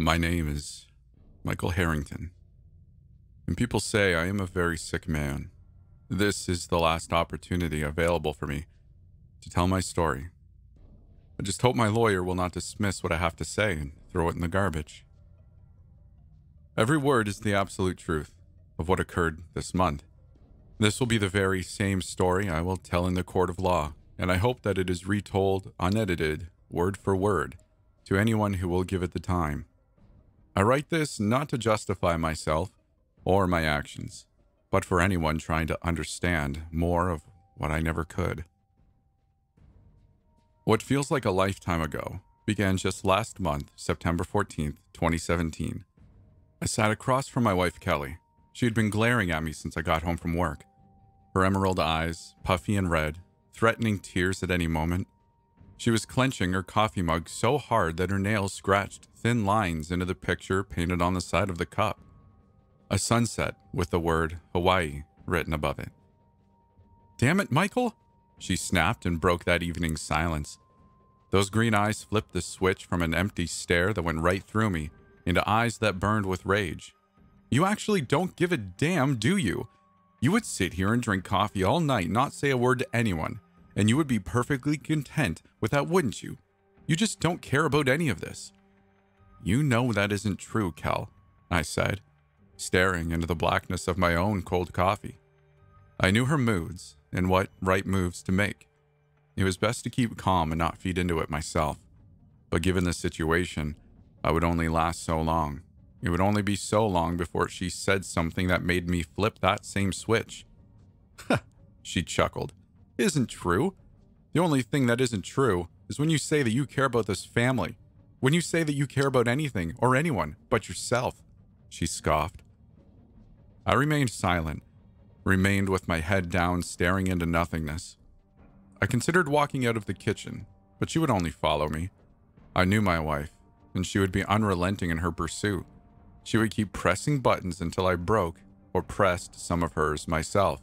My name is Michael Harrington, and people say I am a very sick man. This is the last opportunity available for me to tell my story. I just hope my lawyer will not dismiss what I have to say and throw it in the garbage. Every word is the absolute truth of what occurred this month. This will be the very same story I will tell in the court of law, and I hope that it is retold, unedited, word for word, to anyone who will give it the time. I write this not to justify myself or my actions, but for anyone trying to understand more of what I never could. What feels like a lifetime ago began just last month, September 14th, 2017. I sat across from my wife, Kelly. She had been glaring at me since I got home from work. Her emerald eyes, puffy and red, threatening tears at any moment. She was clenching her coffee mug so hard that her nails scratched thin lines into the picture painted on the side of the cup. A sunset with the word Hawaii written above it. "Damn it, Michael!" she snapped and broke that evening's silence. Those green eyes flipped the switch from an empty stare that went right through me into eyes that burned with rage. "You actually don't give a damn, do you? You would sit here and drink coffee all night, not say a word to anyone, and you would be perfectly content with that, wouldn't you? You just don't care about any of this." "You know that isn't true, Kel," I said, staring into the blackness of my own cold coffee. I knew her moods and what right moves to make. It was best to keep calm and not feed into it myself. But given the situation, I would only last so long. It would only be so long before she said something that made me flip that same switch. She chuckled. "Isn't true? The only thing that isn't true is when you say that you care about this family. When you say that you care about anything or anyone but yourself," she scoffed. I remained silent, remained with my head down, staring into nothingness. I considered walking out of the kitchen, but she would only follow me. I knew my wife, and she would be unrelenting in her pursuit. She would keep pressing buttons until I broke or pressed some of hers myself.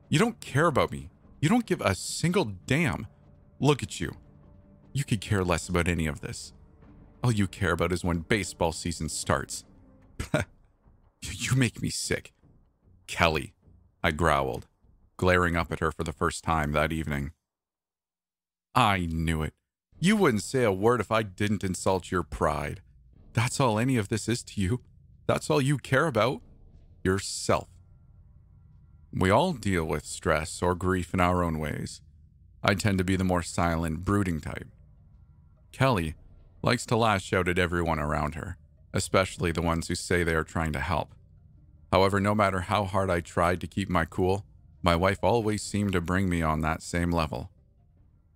"You don't care about me. You don't give a single damn. Look at you. You could care less about any of this. All you care about is when baseball season starts." "You make me sick." "Kelly," I growled, glaring up at her for the first time that evening. "I knew it. You wouldn't say a word if I didn't insult your pride. That's all any of this is to you. That's all you care about. Yourself." We all deal with stress or grief in our own ways. I tend to be the more silent, brooding type. Kelly likes to lash out at everyone around her, especially the ones who say they are trying to help. However, no matter how hard I tried to keep my cool, my wife always seemed to bring me on that same level.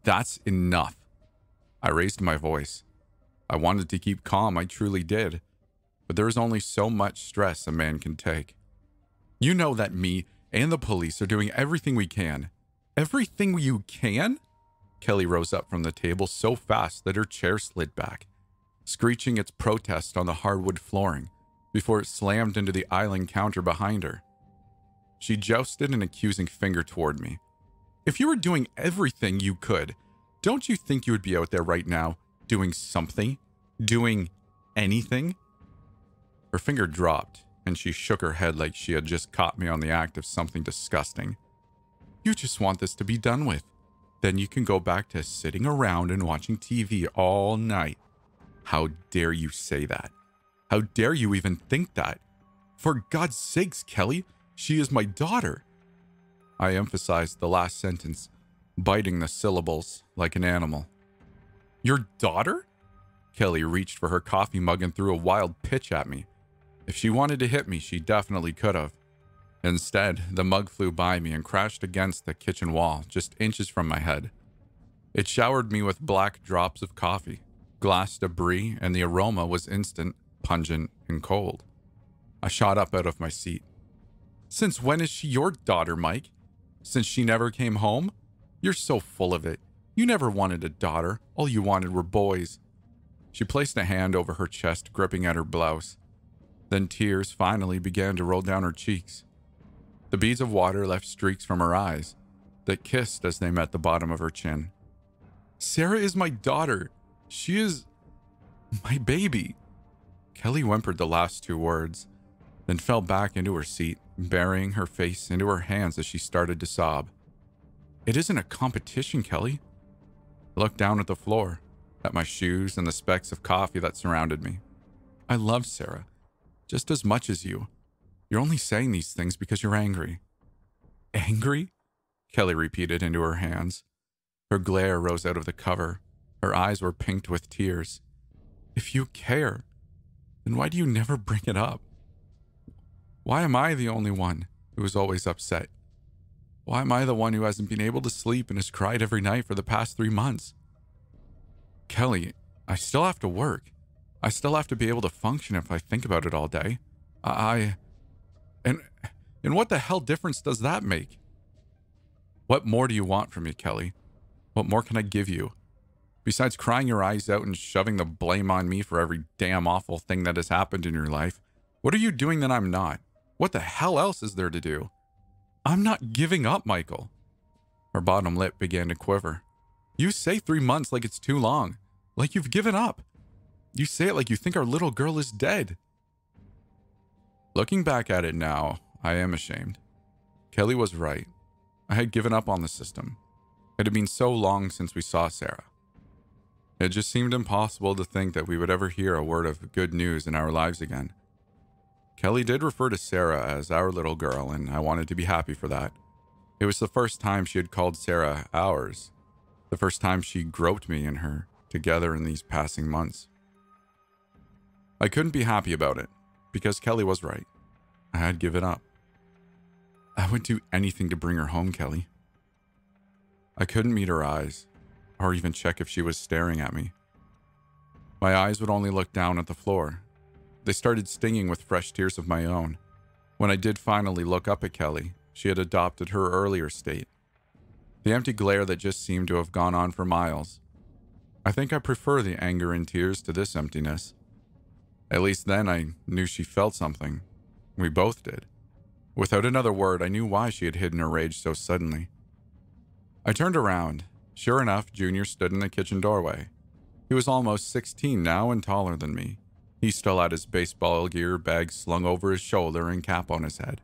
"That's enough." I raised my voice. I wanted to keep calm, I truly did, but there is only so much stress a man can take. "You know that me and the police are doing everything we can." "Everything you can?" Kelly rose up from the table so fast that her chair slid back, screeching its protest on the hardwood flooring before it slammed into the island counter behind her. She jousted an accusing finger toward me. "If you were doing everything you could, don't you think you would be out there right now doing something? Doing anything?" Her finger dropped, and she shook her head like she had just caught me on the act of something disgusting. "You just want this to be done with. Then you can go back to sitting around and watching TV all night. How dare you say that? How dare you even think that? For God's sakes, Kelly, she is my daughter." I emphasized the last sentence, biting the syllables like an animal. "Your daughter?" Kelly reached for her coffee mug and threw a wild pitch at me. If she wanted to hit me, she definitely could have. Instead, the mug flew by me and crashed against the kitchen wall, just inches from my head. It showered me with black drops of coffee, glass debris, and the aroma was instant, pungent, and cold. I shot up out of my seat. "Since when is she your daughter, Mike? Since she never came home? You're so full of it. You never wanted a daughter. All you wanted were boys." She placed a hand over her chest, gripping at her blouse. Then tears finally began to roll down her cheeks. The beads of water left streaks from her eyes that kissed as they met the bottom of her chin. "Sarah is my daughter. She is my baby." Kelly whimpered the last two words, then fell back into her seat, burying her face into her hands as she started to sob. It isn't a competition, Kelly. I looked down at the floor, at my shoes and the specks of coffee that surrounded me. I love Sarah, just as much as you. You're only saying these things because you're angry. Angry? Kelly repeated into her hands. Her glare rose out of the cover. Her eyes were pinked with tears. If you care, then why do you never bring it up? Why am I the only one who is always upset? Why am I the one who hasn't been able to sleep and has cried every night for the past 3 months? Kelly, I still have to work. I still have to be able to function if I think about it all day. And what the hell difference does that make? What more do you want from me, Kelly? What more can I give you? Besides crying your eyes out and shoving the blame on me for every damn awful thing that has happened in your life, what are you doing that I'm not? What the hell else is there to do? I'm not giving up, Michael. Her bottom lip began to quiver. You say 3 months like it's too long, like you've given up. You say it like you think our little girl is dead. Looking back at it now, I am ashamed. Kelly was right. I had given up on the system. It had been so long since we saw Sarah. It just seemed impossible to think that we would ever hear a word of good news in our lives again. Kelly did refer to Sarah as our little girl, and I wanted to be happy for that. It was the first time she had called Sarah ours. The first time she groped me and her together in these passing months. I couldn't be happy about it, because Kelly was right. I had given up. I would do anything to bring her home, Kelly. I couldn't meet her eyes, or even check if she was staring at me. My eyes would only look down at the floor. They started stinging with fresh tears of my own. When I did finally look up at Kelly, she had adopted her earlier state. The empty glare that just seemed to have gone on for miles. I think I prefer the anger and tears to this emptiness. At least then I knew she felt something. We both did. Without another word, I knew why she had hidden her rage so suddenly. I turned around. Sure enough, Junior stood in the kitchen doorway. He was almost 16 now and taller than me. He still had his baseball gear bag slung over his shoulder and cap on his head.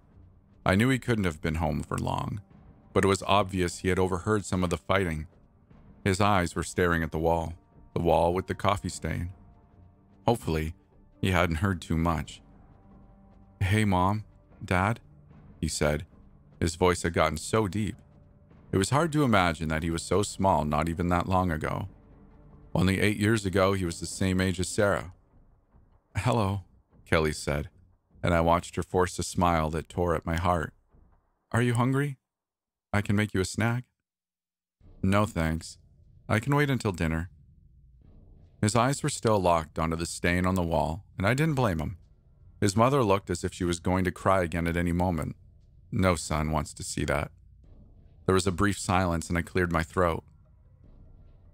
I knew he couldn't have been home for long, but it was obvious he had overheard some of the fighting. His eyes were staring at the wall with the coffee stain. Hopefully, he hadn't heard too much. Hey, Mom, Dad, he said. His voice had gotten so deep. It was hard to imagine that he was so small not even that long ago. Only 8 years ago, he was the same age as Sarah. Hello, Kelly said, and I watched her force a smile that tore at my heart. Are you hungry? I can make you a snack. No, thanks. I can wait until dinner. His eyes were still locked onto the stain on the wall, and I didn't blame him. His mother looked as if she was going to cry again at any moment. No son wants to see that. There was a brief silence, and I cleared my throat.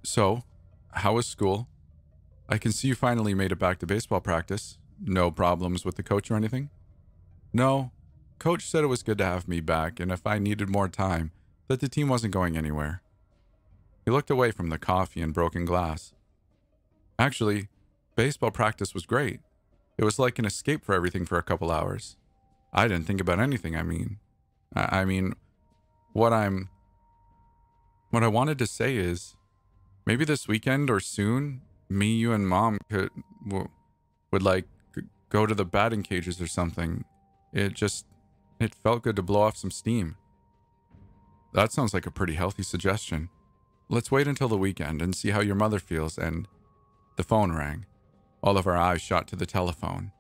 So, how was school? I can see you finally made it back to baseball practice. No problems with the coach or anything? No. Coach said it was good to have me back, and if I needed more time, that the team wasn't going anywhere. He looked away from the coffee and broken glass. Actually, baseball practice was great. It was like an escape for everything for a couple hours. I didn't think about anything, what I wanted to say is, maybe this weekend or soon, me, you, and Mom would go to the batting cages or something. It felt good to blow off some steam. That sounds like a pretty healthy suggestion. Let's wait until the weekend and see how your mother feels. And the phone rang. All of our eyes shot to the telephone.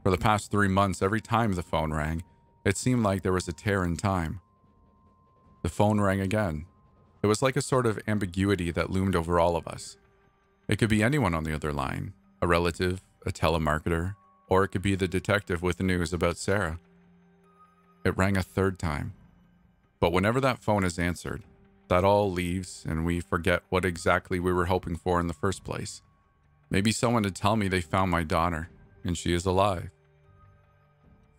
For the past 3 months, every time the phone rang, it seemed like there was a tear in time. The phone rang again. It was like a sort of ambiguity that loomed over all of us. It could be anyone on the other line, a relative, a telemarketer, or it could be the detective with the news about Sarah. It rang a third time. But whenever that phone is answered, that all leaves and we forget what exactly we were hoping for in the first place. Maybe someone to tell me they found my daughter and she is alive.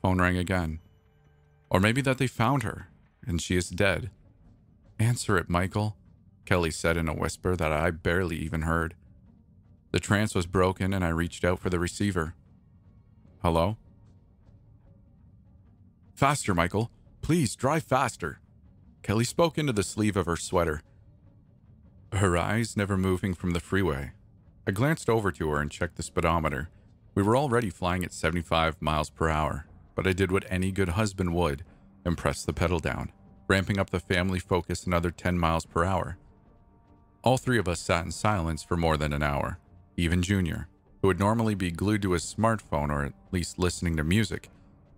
Phone rang again. Or maybe that they found her and she is dead. Answer it, Michael, Kelly said in a whisper that I barely even heard. The trance was broken and I reached out for the receiver. Hello? Faster, Michael. Please, drive faster. Kelly spoke into the sleeve of her sweater, her eyes never moving from the freeway. I glanced over to her and checked the speedometer. We were already flying at 75 miles per hour, but I did what any good husband would and pressed the pedal down, ramping up the family focus another 10 miles per hour. All three of us sat in silence for more than an hour. Even Junior, who would normally be glued to his smartphone or at least listening to music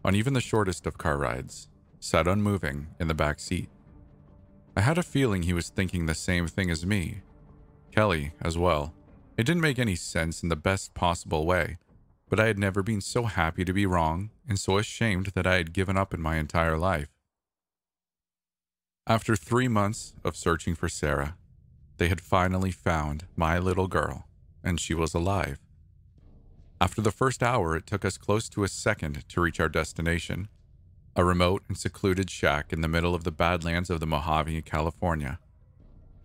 on even the shortest of car rides, sat unmoving in the back seat. I had a feeling he was thinking the same thing as me. Kelly as well. It didn't make any sense in the best possible way, but I had never been so happy to be wrong and so ashamed that I had given up in my entire life. After 3 months of searching for Sarah, they had finally found my little girl, and she was alive. After the first hour, it took us close to a second to reach our destination, a remote and secluded shack in the middle of the Badlands of the Mojave, California.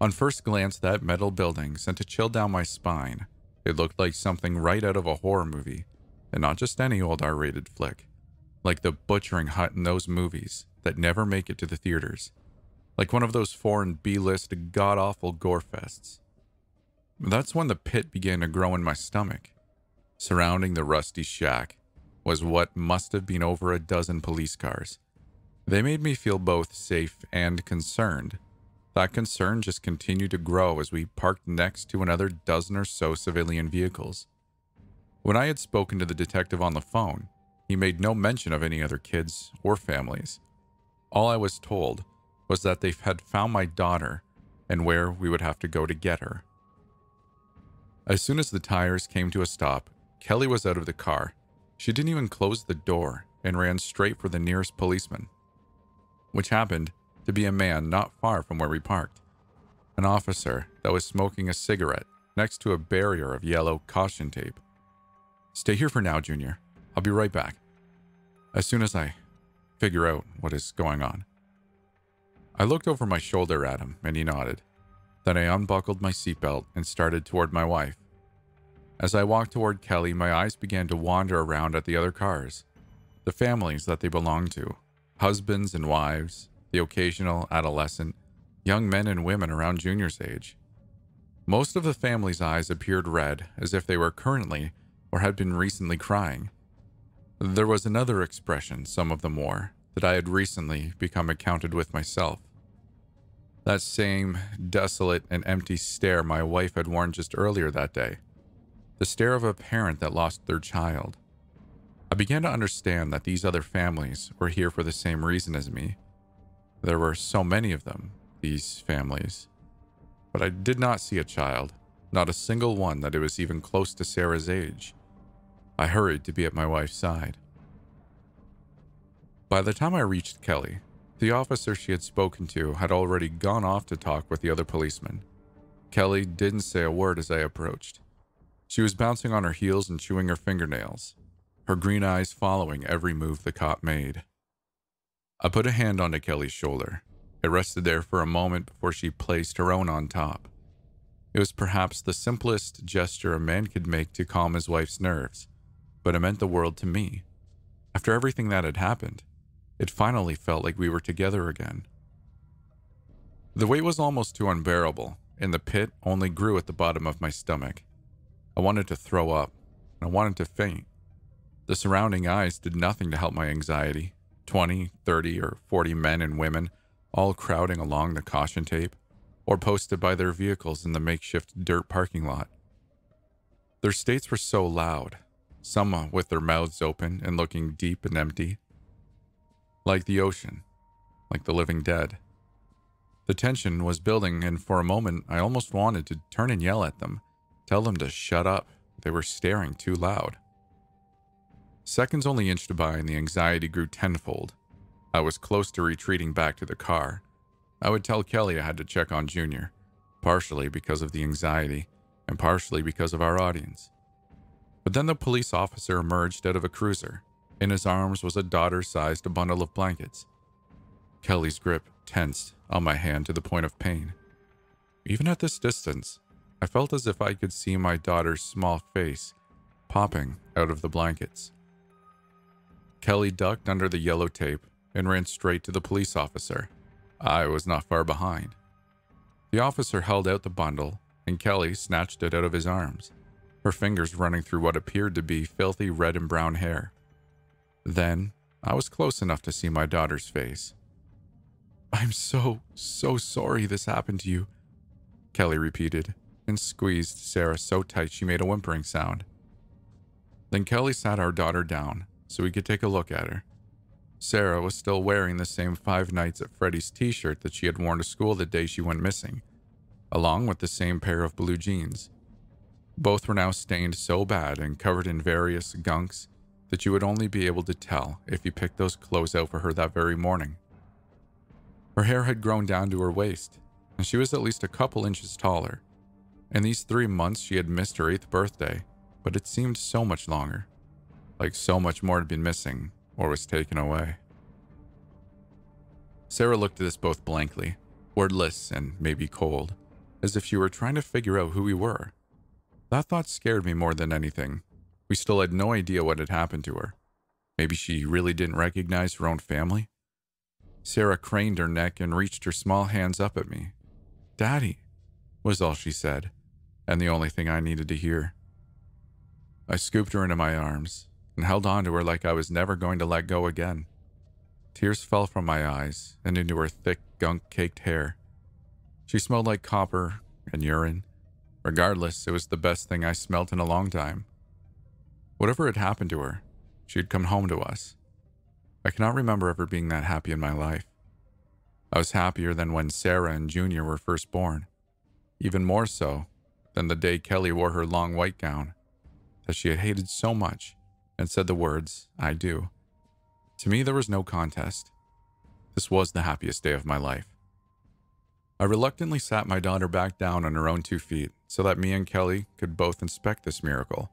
On first glance, that metal building sent a chill down my spine. It looked like something right out of a horror movie, and not just any old R-rated flick, like the butchering hut in those movies that never make it to the theaters, like one of those foreign B-list god-awful gore fests. That's when the pit began to grow in my stomach. Surrounding the rusty shack was what must have been over a dozen police cars. They made me feel both safe and concerned. That concern just continued to grow as we parked next to another dozen or so civilian vehicles. When I had spoken to the detective on the phone, he made no mention of any other kids or families. All I was told was that they had found my daughter and where we would have to go to get her. As soon as the tires came to a stop, Kelly was out of the car. She didn't even close the door and ran straight for the nearest policeman, which happened to be a man not far from where we parked. An officer that was smoking a cigarette next to a barrier of yellow caution tape. "Stay here for now, Junior. I'll be right back. As soon as I figure out what is going on." I looked over my shoulder at him and he nodded. Then I unbuckled my seatbelt and started toward my wife. As I walked toward Kelly, my eyes began to wander around at the other cars, the families that they belonged to, husbands and wives, the occasional adolescent, young men and women around Junior's age. Most of the family's eyes appeared red, as if they were currently or had been recently crying. There was another expression, some of them wore, that I had recently become acquainted with myself. That same desolate and empty stare my wife had worn just earlier that day. The stare of a parent that lost their child. I began to understand that these other families were here for the same reason as me. There were so many of them, these families. But I did not see a child, not a single one that it was even close to Sarah's age. I hurried to be at my wife's side. By the time I reached Kelly, the officer she had spoken to had already gone off to talk with the other policeman. Kelly didn't say a word as I approached. She was bouncing on her heels and chewing her fingernails, her green eyes following every move the cop made. I put a hand onto Kelly's shoulder. It rested there for a moment before she placed her own on top. It was perhaps the simplest gesture a man could make to calm his wife's nerves, but it meant the world to me. After everything that had happened, it finally felt like we were together again. The weight was almost too unbearable, and the pit only grew at the bottom of my stomach. I wanted to throw up, and I wanted to faint. The surrounding eyes did nothing to help my anxiety. 20, 30, or 40 men and women, all crowding along the caution tape, or posted by their vehicles in the makeshift dirt parking lot. Their states were so loud, some with their mouths open and looking deep and empty, like the ocean, like the living dead. The tension was building, and for a moment I almost wanted to turn and yell at them, tell them to shut up. They were staring too loud. Seconds only inched by and the anxiety grew tenfold. I was close to retreating back to the car. I would tell Kelly I had to check on Junior, partially because of the anxiety and partially because of our audience. But then the police officer emerged out of a cruiser. In his arms was a daughter-sized bundle of blankets. Kelly's grip tensed on my hand to the point of pain. Even at this distance, I felt as if I could see my daughter's small face popping out of the blankets. Kelly ducked under the yellow tape and ran straight to the police officer. I was not far behind. The officer held out the bundle, and Kelly snatched it out of his arms, her fingers running through what appeared to be filthy red and brown hair. Then, I was close enough to see my daughter's face. "I'm so sorry this happened to you," Kelly repeated, and squeezed Sarah so tight she made a whimpering sound. Then Kelly sat our daughter down so we could take a look at her. Sarah was still wearing the same Five Nights at Freddy's t-shirt that she had worn to school the day she went missing, along with the same pair of blue jeans. Both were now stained so bad and covered in various gunks that you would only be able to tell if you picked those clothes out for her that very morning. Her hair had grown down to her waist, and she was at least a couple inches taller. In these 3 months she had missed her 8th birthday, but it seemed so much longer, like so much more had been missing or was taken away. Sarah looked at us both blankly, wordless and maybe cold, as if she were trying to figure out who we were. That thought scared me more than anything. We still had no idea what had happened to her. Maybe she really didn't recognize her own family? Sarah craned her neck and reached her small hands up at me. "Daddy," was all she said, and the only thing I needed to hear. I scooped her into my arms and held on to her like I was never going to let go again. Tears fell from my eyes and into her thick, gunk-caked hair. She smelled like copper and urine. Regardless, it was the best thing I smelt in a long time. Whatever had happened to her, she had come home to us. I cannot remember ever being that happy in my life. I was happier than when Sarah and Junior were first born. Even more so than the day Kelly wore her long white gown that she had hated so much and said the words, "I do." To me, there was no contest. This was the happiest day of my life. I reluctantly sat my daughter back down on her own 2 feet so that me and Kelly could both inspect this miracle.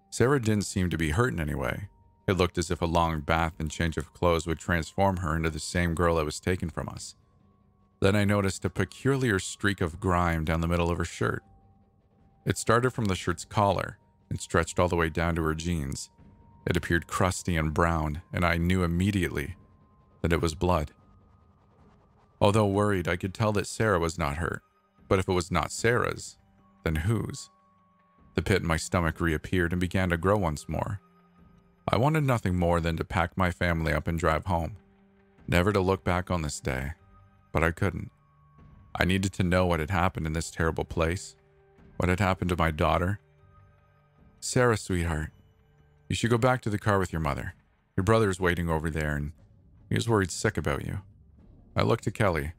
Sarah didn't seem to be hurt in any way. It looked as if a long bath and change of clothes would transform her into the same girl that was taken from us. Then I noticed a peculiar streak of grime down the middle of her shirt. It started from the shirt's collar and stretched all the way down to her jeans. It appeared crusty and brown, and I knew immediately that it was blood. Although worried, I could tell that Sarah was not hurt. But if it was not Sarah's, then whose? The pit in my stomach reappeared and began to grow once more. I wanted nothing more than to pack my family up and drive home. Never to look back on this day, but I couldn't. I needed to know what had happened in this terrible place, what had happened to my daughter. "Sarah, sweetheart, you should go back to the car with your mother. Your brother is waiting over there, and he is worried sick about you." I looked at Kelly.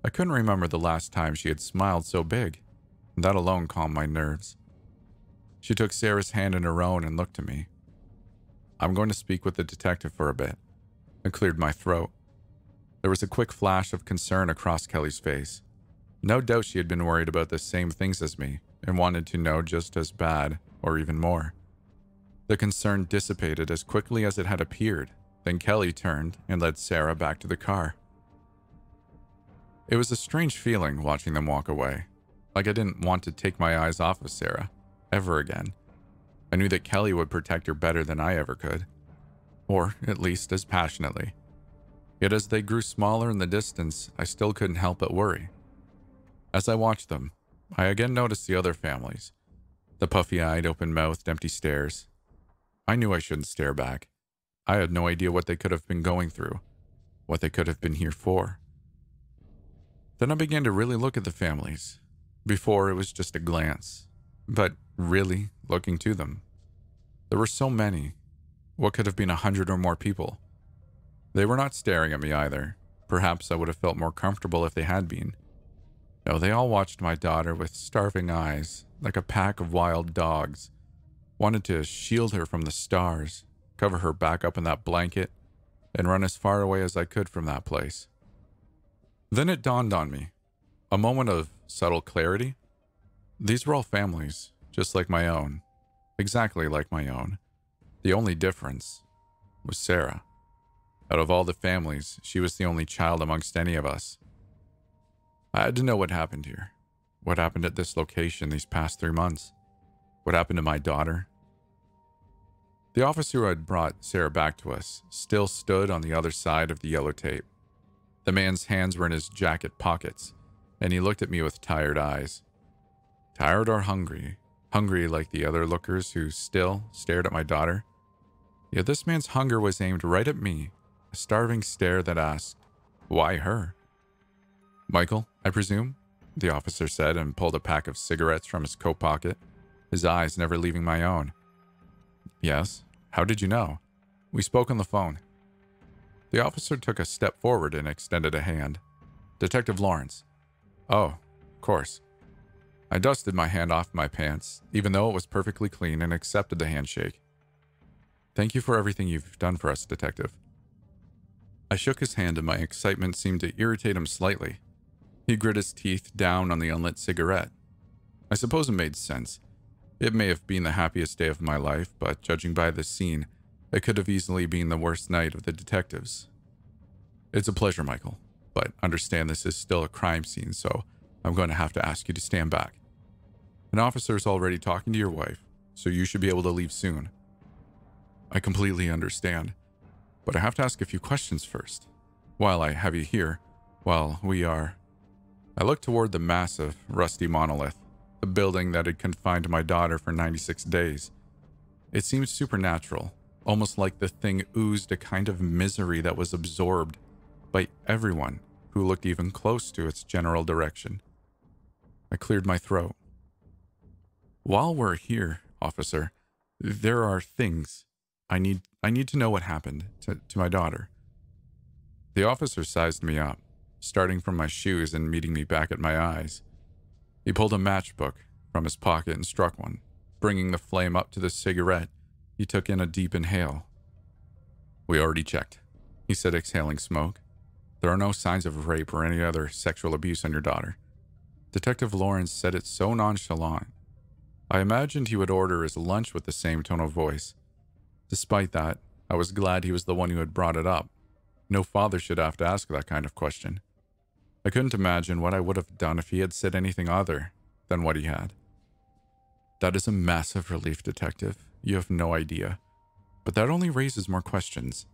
I couldn't remember the last time she had smiled so big, and that alone calmed my nerves. She took Sarah's hand in her own and looked at me. "I'm going to speak with the detective for a bit." I cleared my throat. There was a quick flash of concern across Kelly's face. No doubt she had been worried about the same things as me and wanted to know just as bad, or even more. The concern dissipated as quickly as it had appeared. Then Kelly turned and led Sarah back to the car. It was a strange feeling watching them walk away, like I didn't want to take my eyes off of Sarah, ever again. I knew that Kelly would protect her better than I ever could, or at least as passionately. Yet as they grew smaller in the distance, I still couldn't help but worry. As I watched them, I again noticed the other families, the puffy-eyed, open-mouthed, empty stares. I knew I shouldn't stare back. I had no idea what they could have been going through, what they could have been here for. Then I began to really look at the families. Before, it was just a glance, but really looking to them. There were so many. What could have been 100 or more people? They were not staring at me either. Perhaps I would have felt more comfortable if they had been. No, they all watched my daughter with starving eyes, like a pack of wild dogs. Wanted to shield her from the stars, cover her back up in that blanket, and run as far away as I could from that place. Then it dawned on me, a moment of subtle clarity. These were all families, just like my own, exactly like my own. The only difference was Sarah. Out of all the families, she was the only child amongst any of us. I had to know what happened here, what happened at this location these past 3 months, what happened to my daughter. The officer who had brought Sarah back to us still stood on the other side of the yellow tape. The man's hands were in his jacket pockets, and he looked at me with tired eyes. Tired or hungry? Hungry like the other lookers who still stared at my daughter? Yet this man's hunger was aimed right at me, a starving stare that asked, why her? Michael, I presume? The officer said and pulled a pack of cigarettes from his coat pocket, his eyes never leaving my own. Yes. How did you know? We spoke on the phone. The officer took a step forward and extended a hand. Detective Lawrence. Oh, of course. I dusted my hand off my pants, even though it was perfectly clean, and accepted the handshake. Thank you for everything you've done for us, Detective. I shook his hand and my excitement seemed to irritate him slightly. He grit his teeth down on the unlit cigarette. I suppose it made sense. It may have been the happiest day of my life, but judging by the scene, it could have easily been the worst night of the detectives. It's a pleasure, Michael, but understand this is still a crime scene, so I'm going to have to ask you to stand back. An officer's already talking to your wife, so you should be able to leave soon. I completely understand, but I have to ask a few questions first. While I have you here, I looked toward the massive, rusty monolith, the building that had confined my daughter for 96 days. It seemed supernatural, almost like the thing oozed a kind of misery that was absorbed by everyone who looked even close to its general direction. I cleared my throat. While we're here, officer, there are things. I need to know what happened to my daughter. The officer sized me up, starting from my shoes and meeting me back at my eyes. He pulled a matchbook from his pocket and struck one. Bringing the flame up to the cigarette, he took in a deep inhale. We already checked, he said, exhaling smoke. There are no signs of rape or any other sexual abuse on your daughter. Detective Lawrence said it so nonchalant. I imagined he would order his lunch with the same tone of voice. Despite that, I was glad he was the one who had brought it up. No father should have to ask that kind of question. I couldn't imagine what I would have done if he had said anything other than what he had. That is a massive relief, Detective. You have no idea. But that only raises more questions.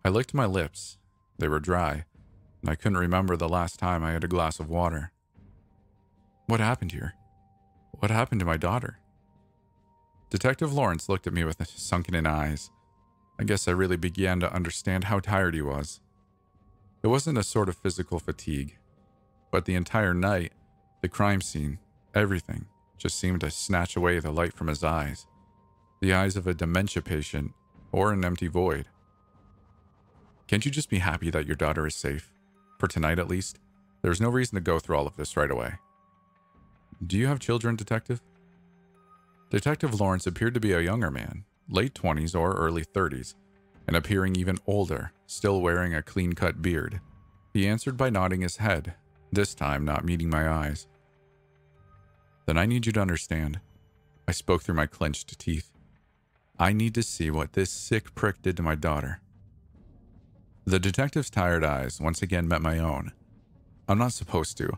I licked my lips. They were dry, and I couldn't remember the last time I had a glass of water. What happened here? What happened to my daughter? Detective Lawrence looked at me with sunken-in eyes. I guess I really began to understand how tired he was. It wasn't a sort of physical fatigue, but the entire night, the crime scene, everything, just seemed to snatch away the light from his eyes. The eyes of a dementia patient, or an empty void. Can't you just be happy that your daughter is safe? For tonight, at least? There's no reason to go through all of this right away. Do you have children, Detective? Detective Lawrence appeared to be a younger man, late 20s or early 30s, and appearing even older, still wearing a clean-cut beard. He answered by nodding his head, this time not meeting my eyes. Then I need you to understand. I spoke through my clenched teeth. I need to see what this sick prick did to my daughter. The detective's tired eyes once again met my own. I'm not supposed to,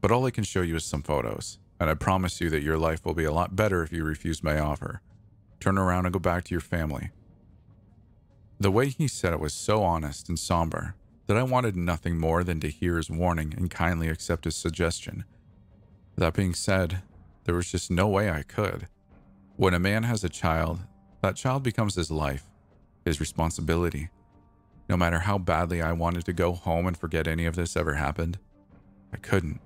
but all I can show you is some photos, and I promise you that your life will be a lot better if you refuse my offer. Turn around and go back to your family. The way he said it was so honest and somber that I wanted nothing more than to hear his warning and kindly accept his suggestion. That being said, there was just no way I could. When a man has a child, that child becomes his life, his responsibility. No matter how badly I wanted to go home and forget any of this ever happened, I couldn't.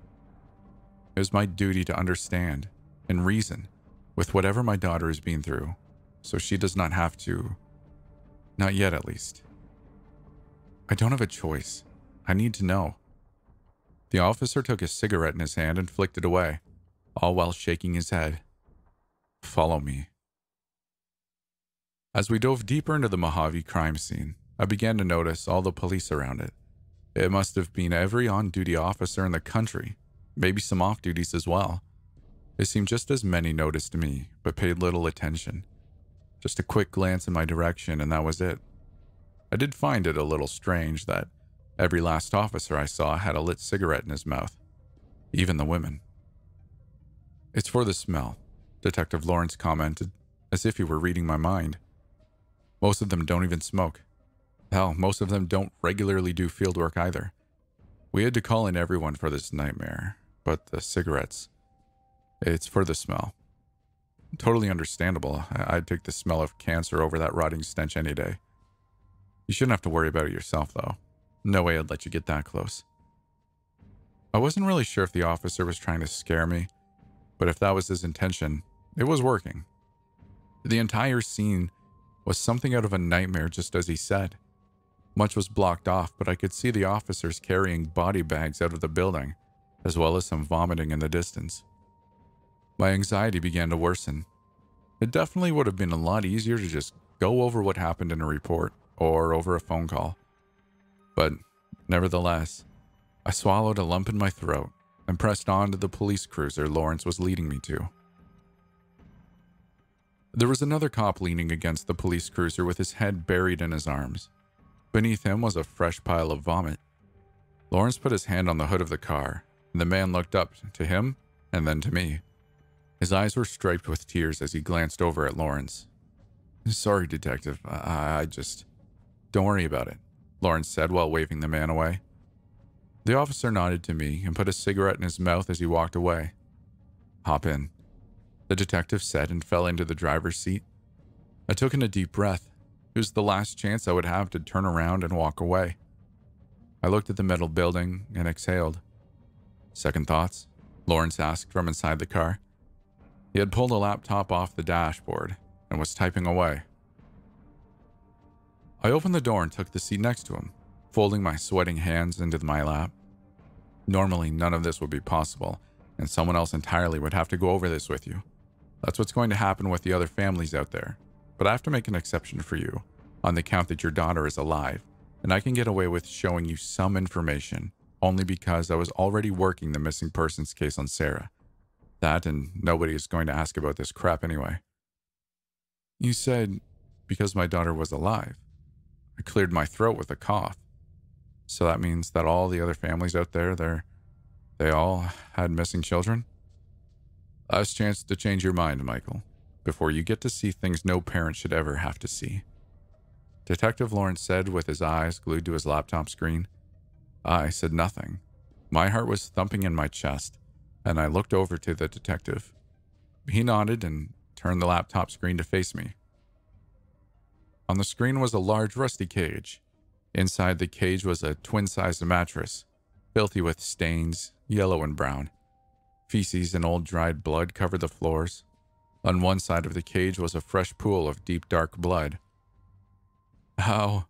It was my duty to understand and reason with whatever my daughter has been through, so she does not have to. Not yet, at least. I don't have a choice. I need to know. The officer took his cigarette in his hand and flicked it away, all while shaking his head. Follow me. As we dove deeper into the Mojave crime scene, I began to notice all the police around it. It must have been every on-duty officer in the country, maybe some off-duties as well. It seemed just as many noticed me, but paid little attention. Just a quick glance in my direction, and that was it. I did find it a little strange that every last officer I saw had a lit cigarette in his mouth, even the women. It's for the smell, Detective Lawrence commented, as if he were reading my mind. Most of them don't even smoke. Hell, most of them don't regularly do field work either. We had to call in everyone for this nightmare, but the cigarettes, it's for the smell. Totally understandable. I'd take the smell of cancer over that rotting stench any day. You shouldn't have to worry about it yourself, though. No way I'd let you get that close. I wasn't really sure if the officer was trying to scare me, but if that was his intention, it was working. The entire scene was something out of a nightmare, just as he said. Much was blocked off, but I could see the officers carrying body bags out of the building, as well as some vomiting in the distance. My anxiety began to worsen. It definitely would have been a lot easier to just go over what happened in a report or over a phone call. But nevertheless, I swallowed a lump in my throat and pressed on to the police cruiser Lawrence was leading me to. There was another cop leaning against the police cruiser with his head buried in his arms. Beneath him was a fresh pile of vomit. Lawrence put his hand on the hood of the car, and the man looked up to him and then to me. His eyes were striped with tears as he glanced over at Lawrence. "Sorry, Detective. I just... Don't worry about it," Lawrence said while waving the man away. The officer nodded to me and put a cigarette in his mouth as he walked away. "Hop in," the detective said and fell into the driver's seat. I took in a deep breath. It was the last chance I would have to turn around and walk away. I looked at the metal building and exhaled. "Second thoughts?" Lawrence asked from inside the car. He had pulled a laptop off the dashboard and was typing away. I opened the door and took the seat next to him, folding my sweating hands into my lap. Normally, none of this would be possible, and someone else entirely would have to go over this with you. That's what's going to happen with the other families out there. But I have to make an exception for you, on the count that your daughter is alive, and I can get away with showing you some information, only because I was already working the missing persons case on Sarah. That, and nobody is going to ask about this crap anyway. "You said, because my daughter was alive." I cleared my throat with a cough. "So that means that all the other families out there, they all had missing children?" "Last chance to change your mind, Michael, before you get to see things no parent should ever have to see," Detective Lawrence said with his eyes glued to his laptop screen. I said nothing. My heart was thumping in my chest, and I looked over to the detective. He nodded and turned the laptop screen to face me. On the screen was a large rusty cage. Inside the cage was a twin-sized mattress, filthy with stains, yellow and brown. Feces and old dried blood covered the floors. On one side of the cage was a fresh pool of deep dark blood. How?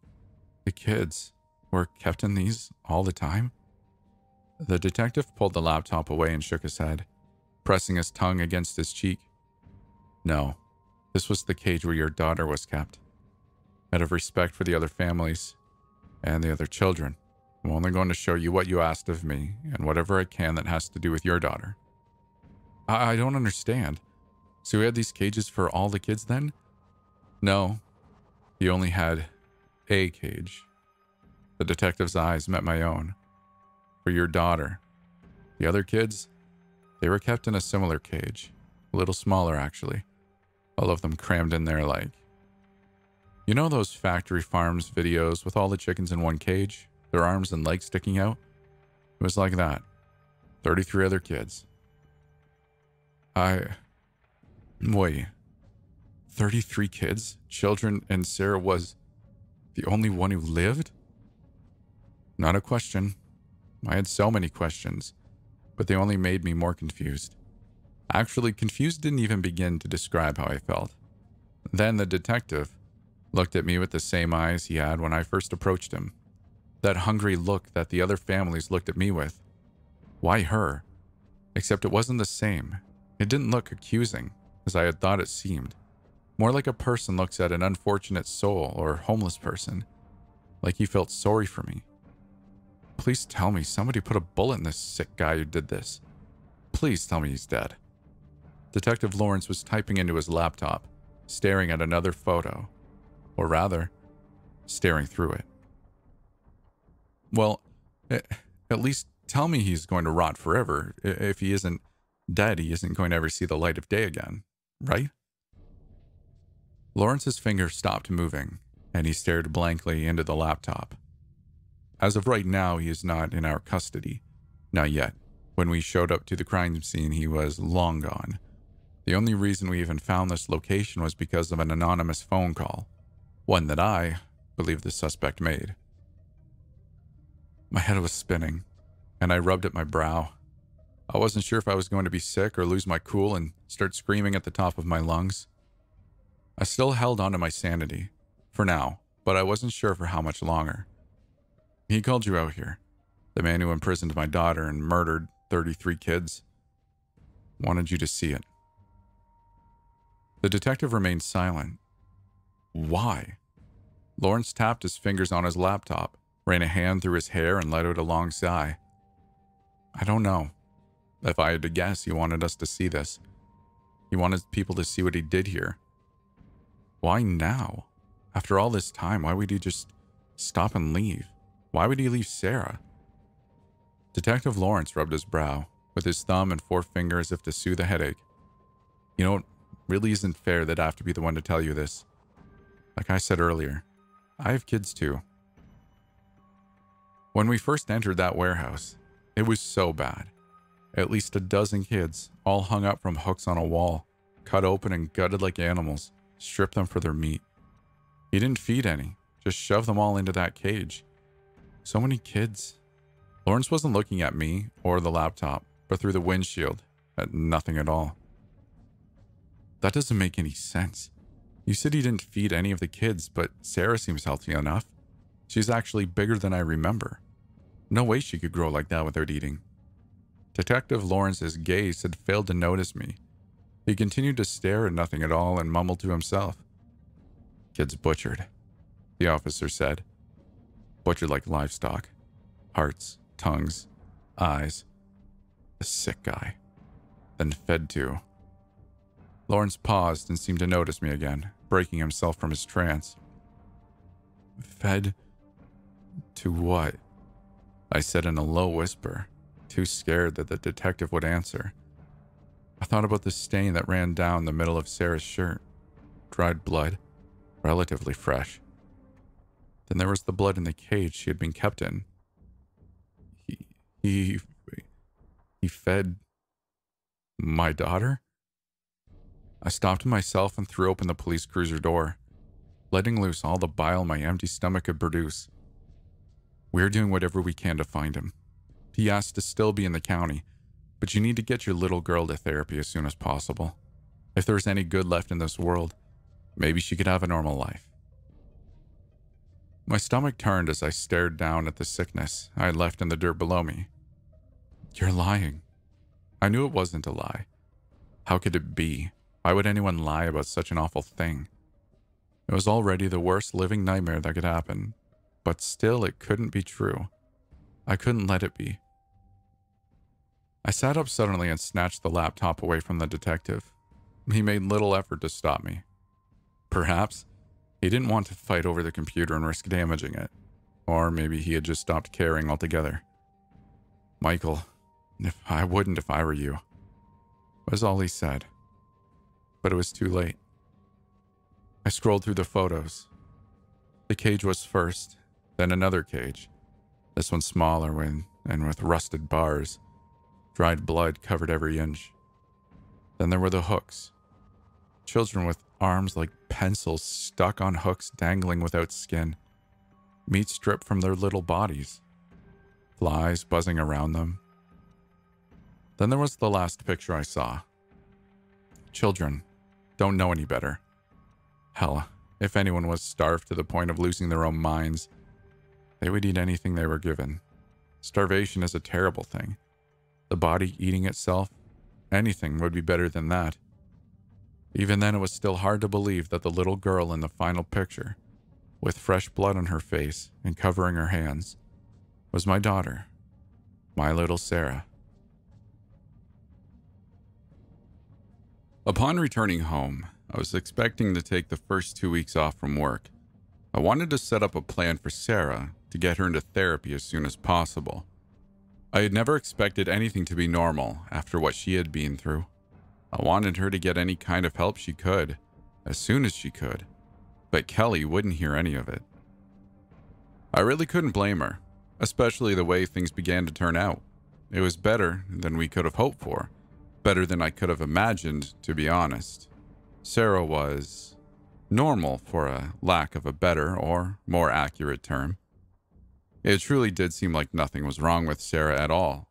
The kids were kept in these all the time? The detective pulled the laptop away and shook his head, pressing his tongue against his cheek. "No, this was the cage where your daughter was kept. Out of respect for the other families and the other children, I'm only going to show you what you asked of me and whatever I can that has to do with your daughter." I don't understand. So he had these cages for all the kids then? No, he only had a cage. The detective's eyes met my own. For your daughter. The other kids, they were kept in a similar cage. A little smaller, actually. All of them crammed in there like... You know those factory farms videos with all the chickens in one cage? Their arms and legs sticking out? It was like that. 33 other kids. Wait. 33 kids? Children, and Sarah was the only one who lived? Not a question. I had so many questions, but they only made me more confused. Actually, confused didn't even begin to describe how I felt. Then the detective looked at me with the same eyes he had when I first approached him. That hungry look that the other families looked at me with. Why her? Except it wasn't the same. It didn't look accusing, as I had thought it seemed. More like a person looks at an unfortunate soul or homeless person. Like he felt sorry for me. Please tell me somebody put a bullet in this sick guy who did this. Please tell me he's dead. Detective Lawrence was typing into his laptop, staring at another photo. Or rather, staring through it. Well, at least tell me he's going to rot forever. If he isn't dead, he isn't going to ever see the light of day again, right? Lawrence's finger stopped moving, and he stared blankly into the laptop. As of right now, he is not in our custody. Not yet. When we showed up to the crime scene, he was long gone. The only reason we even found this location was because of an anonymous phone call, one that I believe the suspect made. My head was spinning, and I rubbed at my brow. I wasn't sure if I was going to be sick or lose my cool and start screaming at the top of my lungs. I still held on to my sanity, for now, but I wasn't sure for how much longer. He called you out here, the man who imprisoned my daughter and murdered 33 kids. Wanted you to see it. The detective remained silent. Why? Lawrence tapped his fingers on his laptop, ran a hand through his hair, and let out a long sigh. I don't know. If I had to guess, he wanted us to see this. He wanted people to see what he did here. Why now? After all this time, why would he just stop and leave? Why would he leave Sarah? Detective Lawrence rubbed his brow, with his thumb and forefinger as if to soothe a headache. You know, it really isn't fair that I have to be the one to tell you this. Like I said earlier, I have kids too. When we first entered that warehouse, it was so bad. At least a dozen kids, all hung up from hooks on a wall, cut open and gutted like animals, stripped them for their meat. He didn't feed any, just shoved them all into that cage. So many kids. Lawrence wasn't looking at me or the laptop, but through the windshield, at nothing at all. That doesn't make any sense. You said he didn't feed any of the kids, but Sarah seems healthy enough. She's actually bigger than I remember. No way she could grow like that without eating. Detective Lawrence's gaze had failed to notice me. He continued to stare at nothing at all and mumbled to himself. Kids butchered, the officer said. Butchered like livestock. Hearts, tongues, eyes. A sick guy. Then fed to. Lawrence paused and seemed to notice me again, breaking himself from his trance. Fed to what? I said in a low whisper, too scared that the detective would answer. I thought about the stain that ran down the middle of Sarah's shirt. Dried blood, relatively fresh. Then there was the blood in the cage she had been kept in. He fed my daughter? I stopped myself and threw open the police cruiser door, letting loose all the bile my empty stomach could produce. We're doing whatever we can to find him. He asked to still be in the county, but you need to get your little girl to therapy as soon as possible. If there's any good left in this world, maybe she could have a normal life. My stomach turned as I stared down at the sickness I had left in the dirt below me. You're lying. I knew it wasn't a lie. How could it be? Why would anyone lie about such an awful thing? It was already the worst living nightmare that could happen, but still it couldn't be true. I couldn't let it be. I sat up suddenly and snatched the laptop away from the detective. He made little effort to stop me. Perhaps he didn't want to fight over the computer and risk damaging it. Or maybe he had just stopped caring altogether. Michael, I wouldn't if I were you, was all he said. But it was too late. I scrolled through the photos. The cage was first, then another cage. This one smaller and with rusted bars. Dried blood covered every inch. Then there were the hooks. Children with arms like pencils stuck on hooks dangling without skin. Meat stripped from their little bodies. Flies buzzing around them. Then there was the last picture I saw. Children don't know any better. Hell, if anyone was starved to the point of losing their own minds, they would eat anything they were given. Starvation is a terrible thing. The body eating itself, anything would be better than that. Even then, it was still hard to believe that the little girl in the final picture, with fresh blood on her face and covering her hands, was my daughter, my little Sarah. Upon returning home, I was expecting to take the first 2 weeks off from work. I wanted to set up a plan for Sarah to get her into therapy as soon as possible. I had never expected anything to be normal after what she had been through. I wanted her to get any kind of help she could. as soon as she could, but Kelly wouldn't hear any of it. I really couldn't blame her, especially the way things began to turn out. It was better than we could have hoped for, better than I could have imagined, to be honest. Sarah was normal, for a lack of a better or more accurate term. It truly did seem like nothing was wrong with Sarah at all.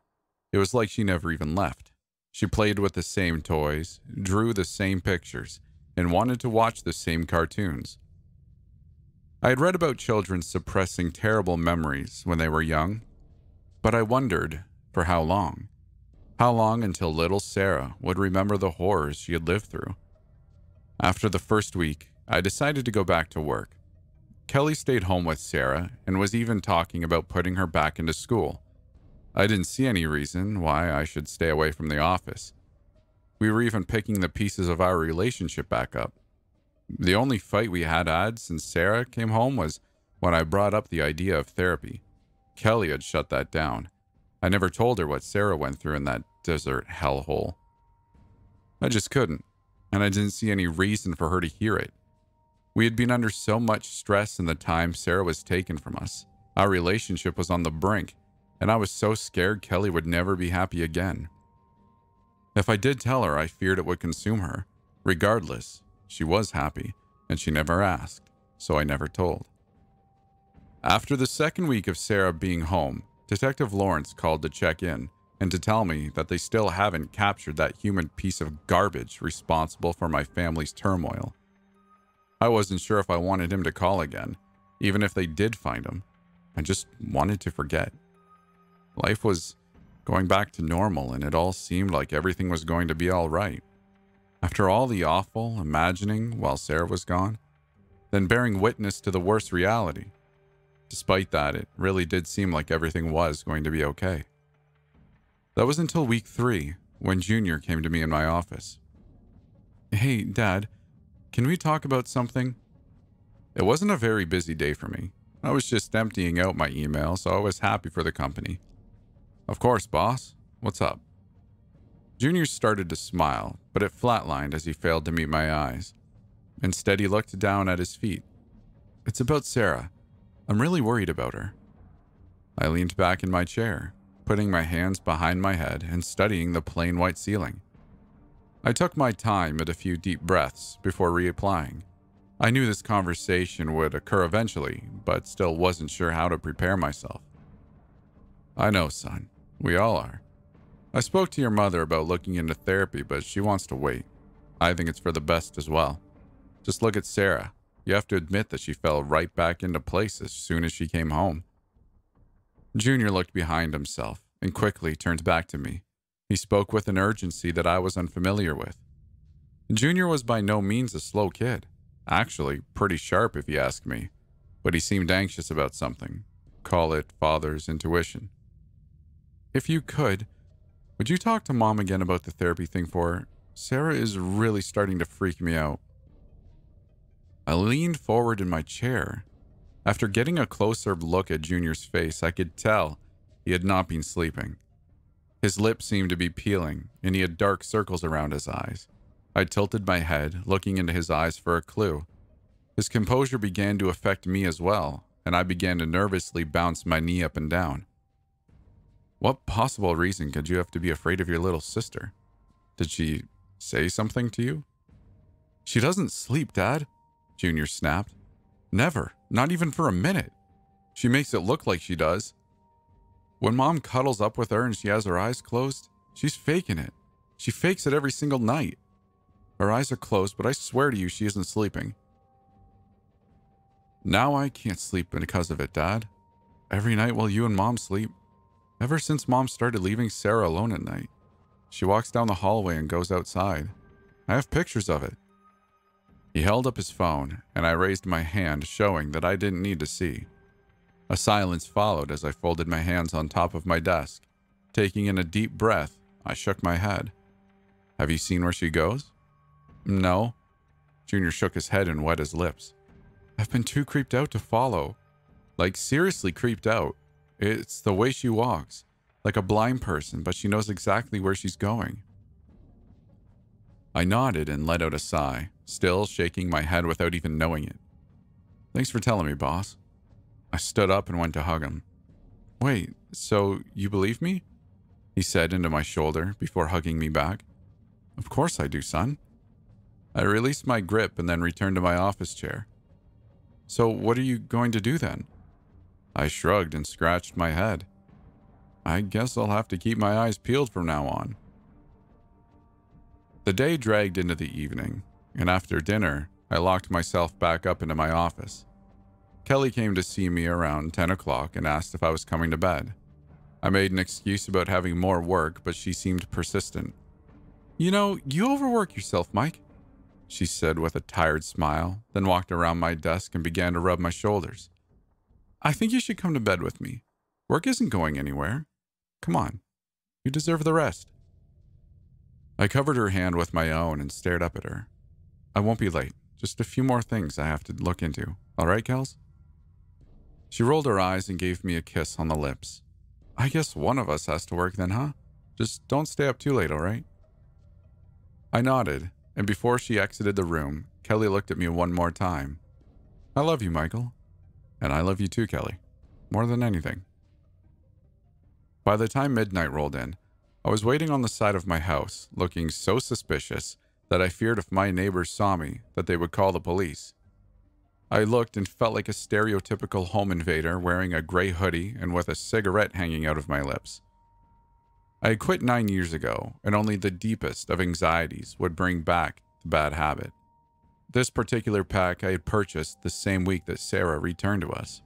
It was like she never even left. She played with the same toys, drew the same pictures, and wanted to watch the same cartoons. I had read about children suppressing terrible memories when they were young, but I wondered for how long. How long until little Sarah would remember the horrors she had lived through. After the first week, I decided to go back to work. Kelly stayed home with Sarah and was even talking about putting her back into school. I didn't see any reason why I should stay away from the office. We were even picking the pieces of our relationship back up. The only fight we had since Sarah came home was when I brought up the idea of therapy. Kelly had shut that down. I never told her what Sarah went through in that desert hellhole. I just couldn't, and I didn't see any reason for her to hear it. We had been under so much stress in the time Sarah was taken from us. Our relationship was on the brink, and I was so scared Kelly would never be happy again. If I did tell her, I feared it would consume her. Regardless, she was happy, and she never asked, so I never told. After the second week of Sarah being home, Detective Lawrence called to check in and to tell me that they still haven't captured that human piece of garbage responsible for my family's turmoil. I wasn't sure if I wanted him to call again, even if they did find him. I just wanted to forget. Life was going back to normal, and it all seemed like everything was going to be all right. After all the awful imagining while Sarah was gone, then bearing witness to the worst reality. Despite that, it really did seem like everything was going to be okay. That was until week 3, when Junior came to me in my office. "Hey, Dad, can we talk about something?" It wasn't a very busy day for me. I was just emptying out my email, so I was happy for the company. "Of course, boss. What's up?" Junior started to smile, but it flatlined as he failed to meet my eyes. Instead, he looked down at his feet. "It's about Sarah. I'm really worried about her." I leaned back in my chair, putting my hands behind my head and studying the plain white ceiling. I took my time at a few deep breaths before reapplying. I knew this conversation would occur eventually, but still wasn't sure how to prepare myself. "I know, son. We all are. I spoke to your mother about looking into therapy, but she wants to wait. I think it's for the best as well. Just look at Sarah. You have to admit that she fell right back into place as soon as she came home." Junior looked behind himself and quickly turned back to me. He spoke with an urgency that I was unfamiliar with. Junior was by no means a slow kid. Actually, pretty sharp if you ask me. But he seemed anxious about something. Call it father's intuition. "If you could, would you talk to Mom again about the therapy thing for her? Sarah is really starting to freak me out." I leaned forward in my chair. After getting a closer look at Junior's face, I could tell he had not been sleeping. His lips seemed to be peeling, and he had dark circles around his eyes. I tilted my head, looking into his eyes for a clue. His composure began to affect me as well, and I began to nervously bounce my knee up and down. "What possible reason could you have to be afraid of your little sister? Did she say something to you?" "She doesn't sleep, Dad," Junior snapped. "Never, not even for a minute. She makes it look like she does. When Mom cuddles up with her and she has her eyes closed, she's faking it. She fakes it every single night. Her eyes are closed, but I swear to you she isn't sleeping." "Now I can't sleep because of it, Dad. Every night while you and Mom sleep. Ever since Mom started leaving Sarah alone at night. She walks down the hallway and goes outside. I have pictures of it." He held up his phone, and I raised my hand, showing that I didn't need to see. A silence followed as I folded my hands on top of my desk. Taking in a deep breath, I shook my head. "Have you seen where she goes?" "No." Junior shook his head and wet his lips. "I've been too creeped out to follow. Like, seriously creeped out. It's the way she walks. Like a blind person, but she knows exactly where she's going." I nodded and let out a sigh. still shaking my head without even knowing it. "Thanks for telling me, boss." I stood up and went to hug him. "Wait, so you believe me?" he said into my shoulder before hugging me back. "Of course I do, son." I released my grip and then returned to my office chair. "So what are you going to do then?" I shrugged and scratched my head. "I guess I'll have to keep my eyes peeled from now on." The day dragged into the evening, and after dinner, I locked myself back up into my office. Kelly came to see me around 10 o'clock and asked if I was coming to bed. I made an excuse about having more work, but she seemed persistent. You overwork yourself, Mike," she said with a tired smile, then walked around my desk and began to rub my shoulders. "I think you should come to bed with me. Work isn't going anywhere. Come on. You deserve the rest." I covered her hand with my own and stared up at her. "I won't be late. Just a few more things I have to look into. All right, Kels?" She rolled her eyes and gave me a kiss on the lips. "I guess one of us has to work then, huh? Just don't stay up too late, all right?" I nodded, and before she exited the room, Kelly looked at me one more time. "I love you, Michael. And I love you too, Kelly. More than anything." By the time midnight rolled in, I was waiting on the side of my house, looking so suspicious that I feared if my neighbors saw me, that they would call the police. I looked and felt like a stereotypical home invader wearing a gray hoodie and with a cigarette hanging out of my lips. I had quit 9 years ago, and only the deepest of anxieties would bring back the bad habit. This particular pack I had purchased the same week that Sarah returned to us.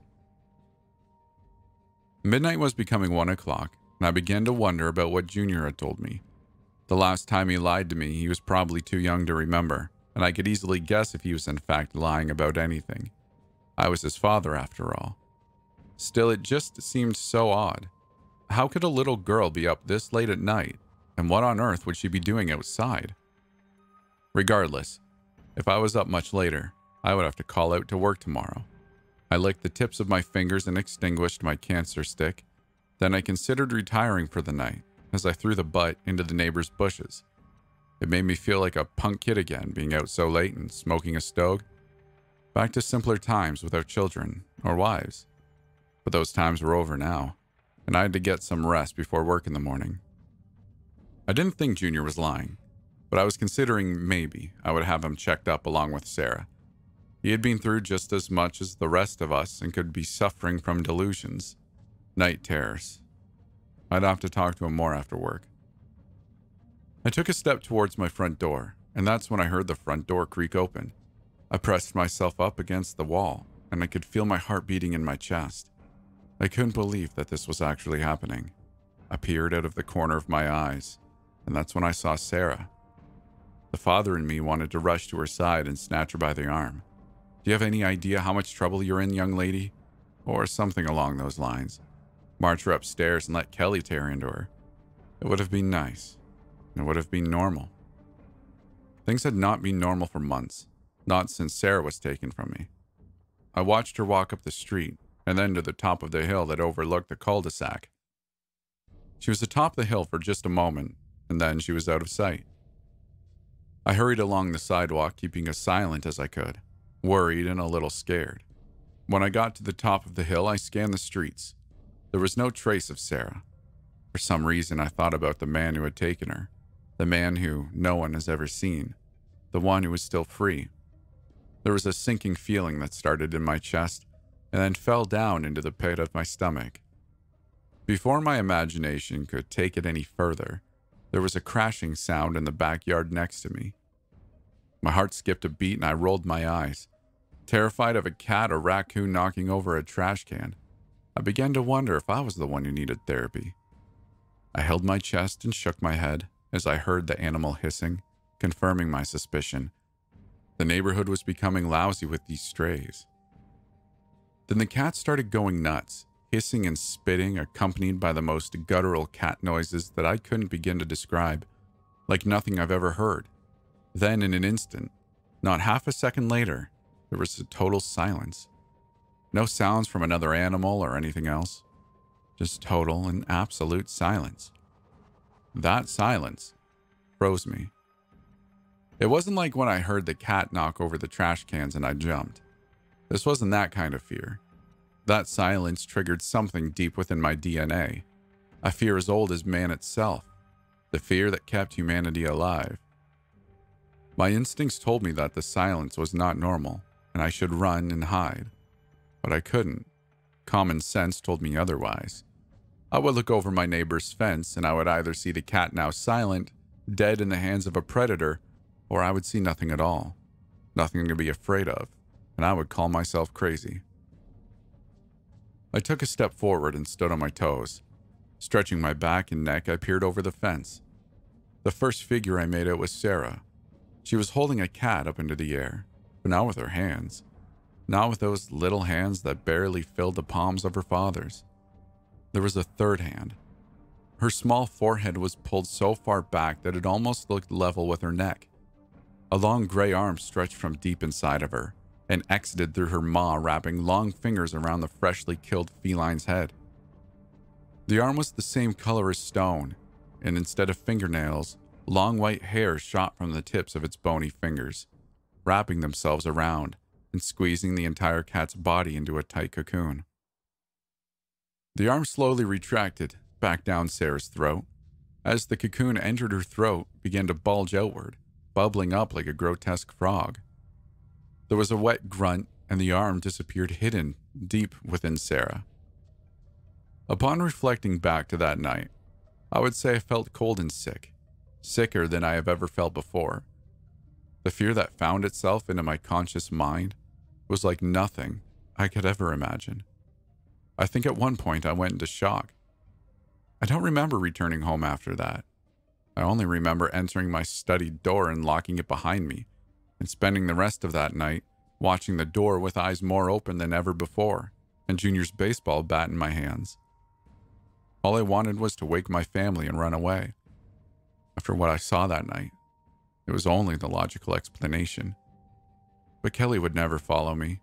Midnight was becoming 1 o'clock, and I began to wonder about what Junior had told me. The last time he lied to me, he was probably too young to remember, and I could easily guess if he was in fact lying about anything. I was his father, after all. Still, it just seemed so odd. How could a little girl be up this late at night, and what on earth would she be doing outside? Regardless, if I was up much later, I would have to call out to work tomorrow. I licked the tips of my fingers and extinguished my cancer stick. Then I considered retiring for the night as I threw the butt into the neighbor's bushes. It made me feel like a punk kid again, being out so late and smoking a stogie. Back to simpler times without children or wives. But those times were over now, and I had to get some rest before work in the morning. I didn't think Junior was lying, but I was considering maybe I would have him checked up along with Sarah. He had been through just as much as the rest of us and could be suffering from delusions, night terrors. I'd have to talk to him more after work. I took a step towards my front door, and that's when I heard the front door creak open. I pressed myself up against the wall, and I could feel my heart beating in my chest. I couldn't believe that this was actually happening. I peered out of the corner of my eyes, and that's when I saw Sarah. The father in me wanted to rush to her side and snatch her by the arm. "Do you have any idea how much trouble you're in, young lady?" Or something along those lines. March her upstairs and let Kelly tear into her. It would have been nice. It would have been normal. Things had not been normal for months, not since Sarah was taken from me. I watched her walk up the street and then to the top of the hill that overlooked the cul-de-sac. She was atop the hill for just a moment, and then she was out of sight. I hurried along the sidewalk, keeping as silent as I could, worried and a little scared. When I got to the top of the hill, I scanned the streets. There was no trace of Sarah. For some reason, I thought about the man who had taken her. The man who no one has ever seen. The one who was still free. There was a sinking feeling that started in my chest and then fell down into the pit of my stomach. Before my imagination could take it any further, there was a crashing sound in the backyard next to me. My heart skipped a beat and I rolled my eyes. Terrified of a cat or raccoon knocking over a trash can, I began to wonder if I was the one who needed therapy. I held my chest and shook my head as I heard the animal hissing, confirming my suspicion. The neighborhood was becoming lousy with these strays. Then the cat started going nuts, hissing and spitting, accompanied by the most guttural cat noises that I couldn't begin to describe, like nothing I've ever heard. Then in an instant, not half a second later, there was a total silence. No sounds from another animal or anything else. Just total and absolute silence. That silence froze me. It wasn't like when I heard the cat knock over the trash cans and I jumped. This wasn't that kind of fear. That silence triggered something deep within my DNA, a fear as old as man itself, the fear that kept humanity alive. My instincts told me that the silence was not normal, and I should run and hide. But I couldn't. Common sense told me otherwise. I would look over my neighbor's fence, and I would either see the cat now silent, dead in the hands of a predator, or I would see nothing at all. Nothing to be afraid of, and I would call myself crazy. I took a step forward and stood on my toes. Stretching my back and neck, I peered over the fence. The first figure I made out was Sarah. She was holding a cat up into the air, but not with her hands. Not with those little hands that barely filled the palms of her father's. There was a third hand. Her small forehead was pulled so far back that it almost looked level with her neck. A long gray arm stretched from deep inside of her and exited through her maw, wrapping long fingers around the freshly killed feline's head. The arm was the same color as stone, and instead of fingernails, long white hair shot from the tips of its bony fingers, wrapping themselves around and squeezing the entire cat's body into a tight cocoon. The arm slowly retracted back down Sarah's throat. As the cocoon entered her throat, began to bulge outward, bubbling up like a grotesque frog. There was a wet grunt, and the arm disappeared hidden deep within Sarah. Upon reflecting back to that night, I would say I felt cold and sick, sicker than I have ever felt before. The fear that found itself into my conscious mind was like nothing I could ever imagine. I think at one point I went into shock. I don't remember returning home after that. I only remember entering my study door and locking it behind me, and spending the rest of that night watching the door with eyes more open than ever before, and Junior's baseball bat in my hands. All I wanted was to wake my family and run away. After what I saw that night, it was only the logical explanation. But Kelly would never follow me.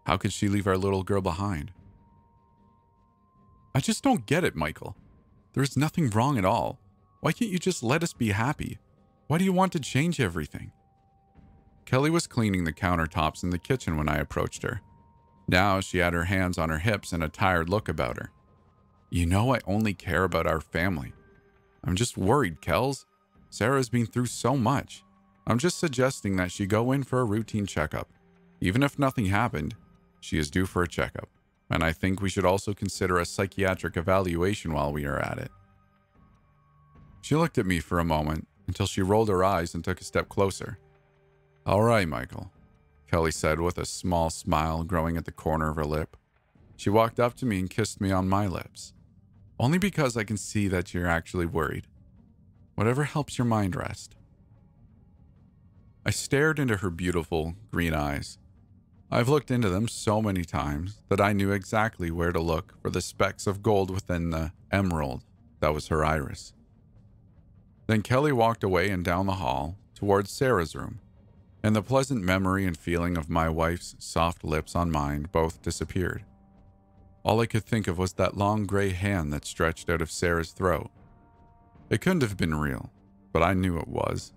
How could she leave our little girl behind? I just don't get it, Michael. There's nothing wrong at all. Why can't you just let us be happy? Why do you want to change everything? Kelly was cleaning the countertops in the kitchen when I approached her. Now she had her hands on her hips and a tired look about her. You know I only care about our family. I'm just worried, Kels. Sarah's been through so much. I'm just suggesting that she go in for a routine checkup. Even if nothing happened, she is due for a checkup. And I think we should also consider a psychiatric evaluation while we are at it. She looked at me for a moment until she rolled her eyes and took a step closer. All right, Michael, Kelly said with a small smile growing at the corner of her lip. She walked up to me and kissed me on my lips. Only because I can see that you're actually worried. Whatever helps your mind rest. I stared into her beautiful green eyes. I've looked into them so many times that I knew exactly where to look for the specks of gold within the emerald that was her iris. Then Kelly walked away and down the hall towards Sarah's room, and the pleasant memory and feeling of my wife's soft lips on mine both disappeared. All I could think of was that long gray hand that stretched out of Sarah's throat. It couldn't have been real, but I knew it was.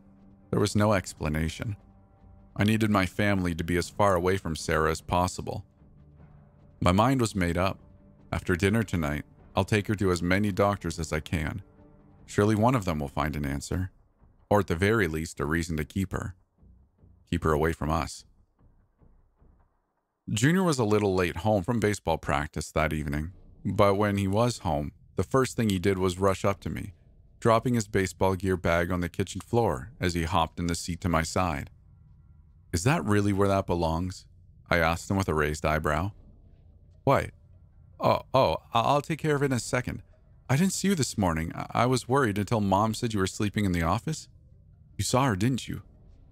There was no explanation. I needed my family to be as far away from Sarah as possible. My mind was made up. After dinner tonight, I'll take her to as many doctors as I can. Surely one of them will find an answer, or at the very least a reason to keep her. Keep her away from us. Junior was a little late home from baseball practice that evening, but when he was home, the first thing he did was rush up to me, dropping his baseball gear bag on the kitchen floor as he hopped in the seat to my side. Is that really where that belongs? I asked him with a raised eyebrow. What? I'll take care of it in a second. I didn't see you this morning. I was worried until Mom said you were sleeping in the office. You saw her, didn't you?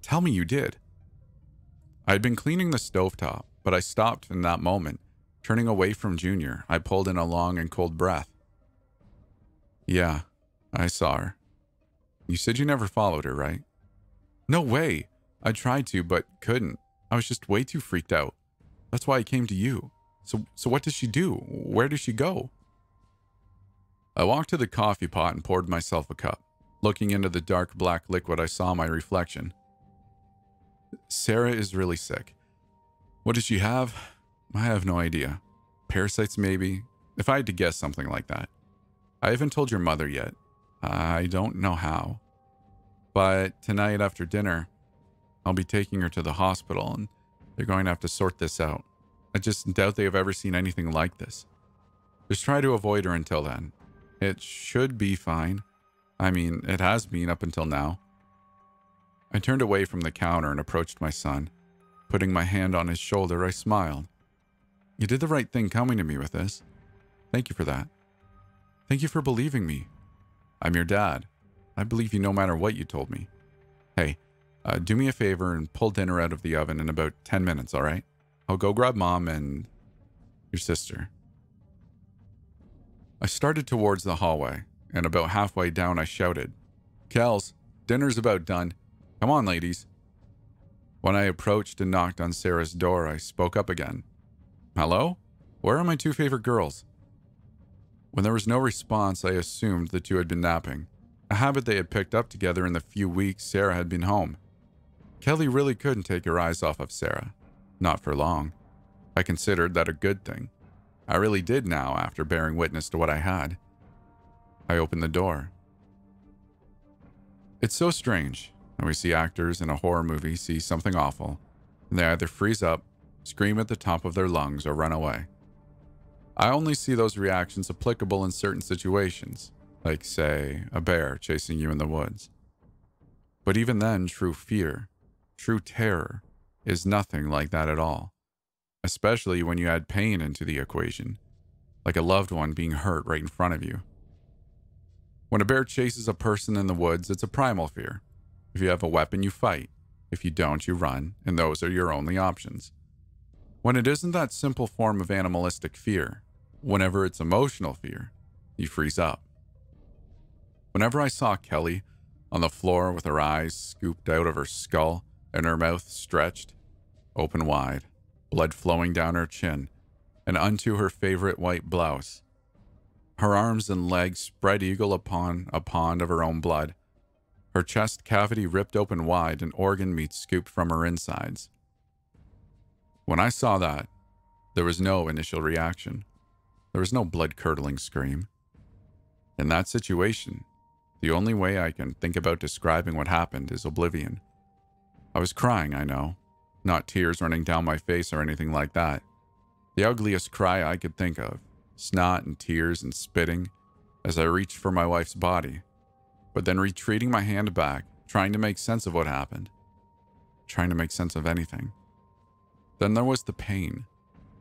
Tell me you did. I had been cleaning the stovetop, but I stopped in that moment. Turning away from Junior, I pulled in a long and cold breath. Yeah, I saw her. You said you never followed her, right? No way. I tried to, but couldn't. I was just way too freaked out. That's why I came to you. So what does she do? Where does she go? I walked to the coffee pot and poured myself a cup. Looking into the dark black liquid, I saw my reflection. Sarah is really sick. What does she have? I have no idea. Parasites, maybe? If I had to guess, something like that. I haven't told your mother yet. I don't know how. But tonight after dinner, I'll be taking her to the hospital and they're going to have to sort this out. I just doubt they have ever seen anything like this. Just try to avoid her until then. It should be fine. I mean, it has been up until now. I turned away from the counter and approached my son. Putting my hand on his shoulder, I smiled. You did the right thing coming to me with this. Thank you for that. Thank you for believing me. I'm your dad. I believe you no matter what you told me. Hey, do me a favor and pull dinner out of the oven in about 10 minutes, all right? I'll go grab Mom and your sister. I started towards the hallway, and about halfway down I shouted, Kels, dinner's about done. Come on, ladies. When I approached and knocked on Sarah's door, I spoke up again. Hello? Where are my two favorite girls? When there was no response, I assumed the two had been napping, a habit they had picked up together in the few weeks Sarah had been home. Kelly really couldn't take her eyes off of Sarah. Not for long. I considered that a good thing. I really did now after bearing witness to what I had. I opened the door. It's so strange when we see actors in a horror movie see something awful, and they either freeze up, scream at the top of their lungs, or run away. I only see those reactions applicable in certain situations, like, say, a bear chasing you in the woods. But even then, true fear, true terror, is nothing like that at all, especially when you add pain into the equation, like a loved one being hurt right in front of you. When a bear chases a person in the woods, it's a primal fear. If you have a weapon, you fight. If you don't, you run, and those are your only options. When it isn't that simple form of animalistic fear, whenever it's emotional fear, you freeze up. Whenever I saw Kelly on the floor with her eyes scooped out of her skull and her mouth stretched, open wide, blood flowing down her chin and unto her favorite white blouse, her arms and legs spread eagle upon a pond of her own blood, her chest cavity ripped open wide and organ meat scooped from her insides. When I saw that, there was no initial reaction. There was no blood-curdling scream. In that situation, the only way I can think about describing what happened is oblivion. I was crying, I know. Not tears running down my face or anything like that. The ugliest cry I could think of. Snot and tears and spitting as I reached for my wife's body, but then retreating my hand back, trying to make sense of what happened. Trying to make sense of anything. Then there was the pain,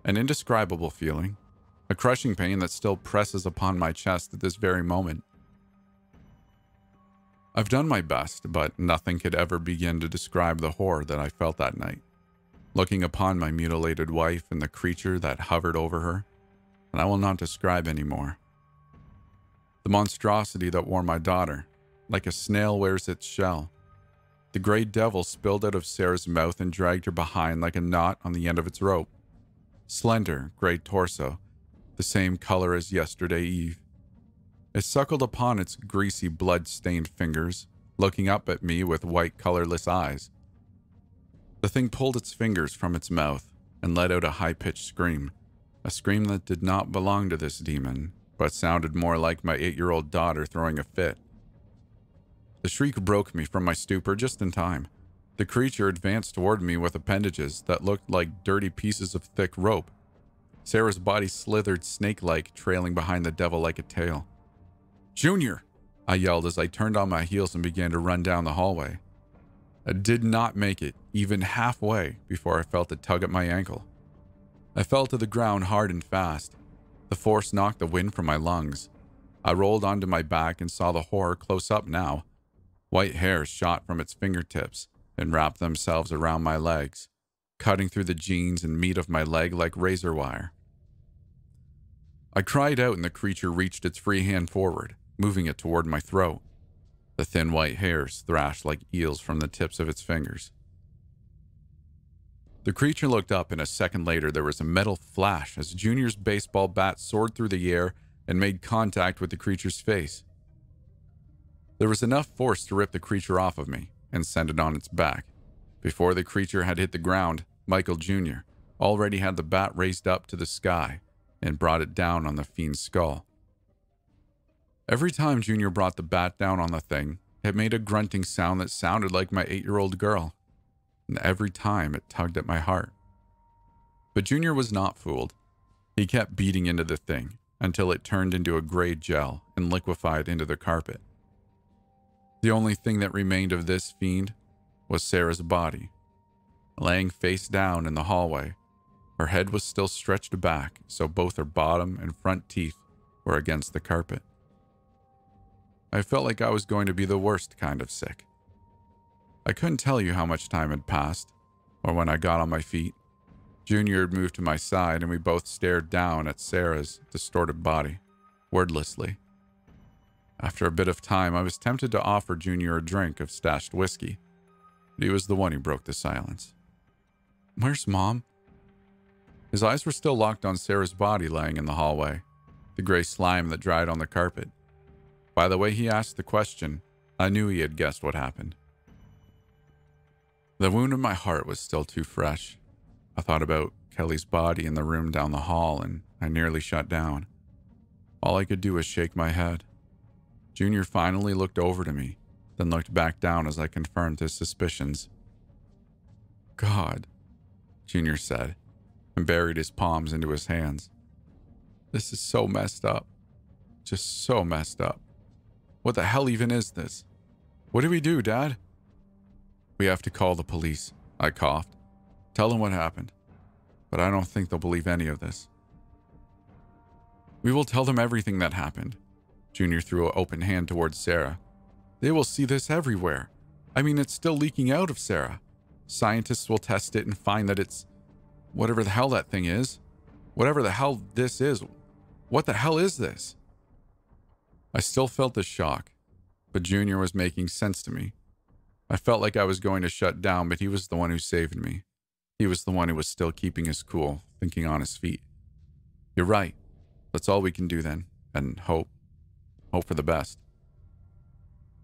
an indescribable feeling, a crushing pain that still presses upon my chest at this very moment. I've done my best, but nothing could ever begin to describe the horror that I felt that night, looking upon my mutilated wife and the creature that hovered over her, and I will not describe anymore. The monstrosity that wore my daughter, like a snail wears its shell. The gray devil spilled out of Sarah's mouth and dragged her behind like a knot on the end of its rope. Slender, gray torso, the same color as yesterday eve. It suckled upon its greasy, blood-stained fingers, looking up at me with white, colorless eyes. The thing pulled its fingers from its mouth and let out a high-pitched scream, a scream that did not belong to this demon, but sounded more like my 8-year-old daughter throwing a fit. The shriek broke me from my stupor just in time. The creature advanced toward me with appendages that looked like dirty pieces of thick rope. Sarah's body slithered snake-like, trailing behind the devil like a tail. "Junior!" I yelled as I turned on my heels and began to run down the hallway. I did not make it even halfway before I felt it tug at my ankle. I fell to the ground hard and fast. The force knocked the wind from my lungs. I rolled onto my back and saw the horror close up now. White hairs shot from its fingertips and wrapped themselves around my legs, cutting through the jeans and meat of my leg like razor wire. I cried out and the creature reached its free hand forward, moving it toward my throat. The thin white hairs thrashed like eels from the tips of its fingers. The creature looked up, and a second later there was a metal flash as Junior's baseball bat soared through the air and made contact with the creature's face. There was enough force to rip the creature off of me and send it on its back. Before the creature had hit the ground, Michael Jr. already had the bat raised up to the sky and brought it down on the fiend's skull. Every time Junior brought the bat down on the thing, it made a grunting sound that sounded like my 8-year-old girl, and every time it tugged at my heart. But Junior was not fooled. He kept beating into the thing until it turned into a gray gel and liquefied into the carpet. The only thing that remained of this fiend was Sarah's body. Laying face down in the hallway, her head was still stretched back, so both her bottom and front teeth were against the carpet. I felt like I was going to be the worst kind of sick. I couldn't tell you how much time had passed, or when I got on my feet. Junior had moved to my side, and we both stared down at Sarah's distorted body, wordlessly. After a bit of time, I was tempted to offer Junior a drink of stashed whiskey, but he was the one who broke the silence. "Where's Mom?" His eyes were still locked on Sarah's body laying in the hallway, the gray slime that dried on the carpet. By the way he asked the question, I knew he had guessed what happened. The wound in my heart was still too fresh. I thought about Kelly's body in the room down the hall, and I nearly shut down. All I could do was shake my head. Junior finally looked over to me, then looked back down as I confirmed his suspicions. "God," Junior said, and buried his palms into his hands. "This is so messed up. Just so messed up. What the hell even is this? What do we do, Dad?" "We have to call the police," I coughed. "Tell them what happened. But I don't think they'll believe any of this." "We will tell them everything that happened." Junior threw an open hand towards Sarah. "They will see this everywhere. I mean, it's still leaking out of Sarah. Scientists will test it and find that it's whatever the hell that thing is. Whatever the hell this is. What the hell is this?" I still felt the shock, but Junior was making sense to me. I felt like I was going to shut down, but he was the one who saved me. He was the one who was still keeping his cool, thinking on his feet. "You're right. That's all we can do then, and hope. Hope for the best."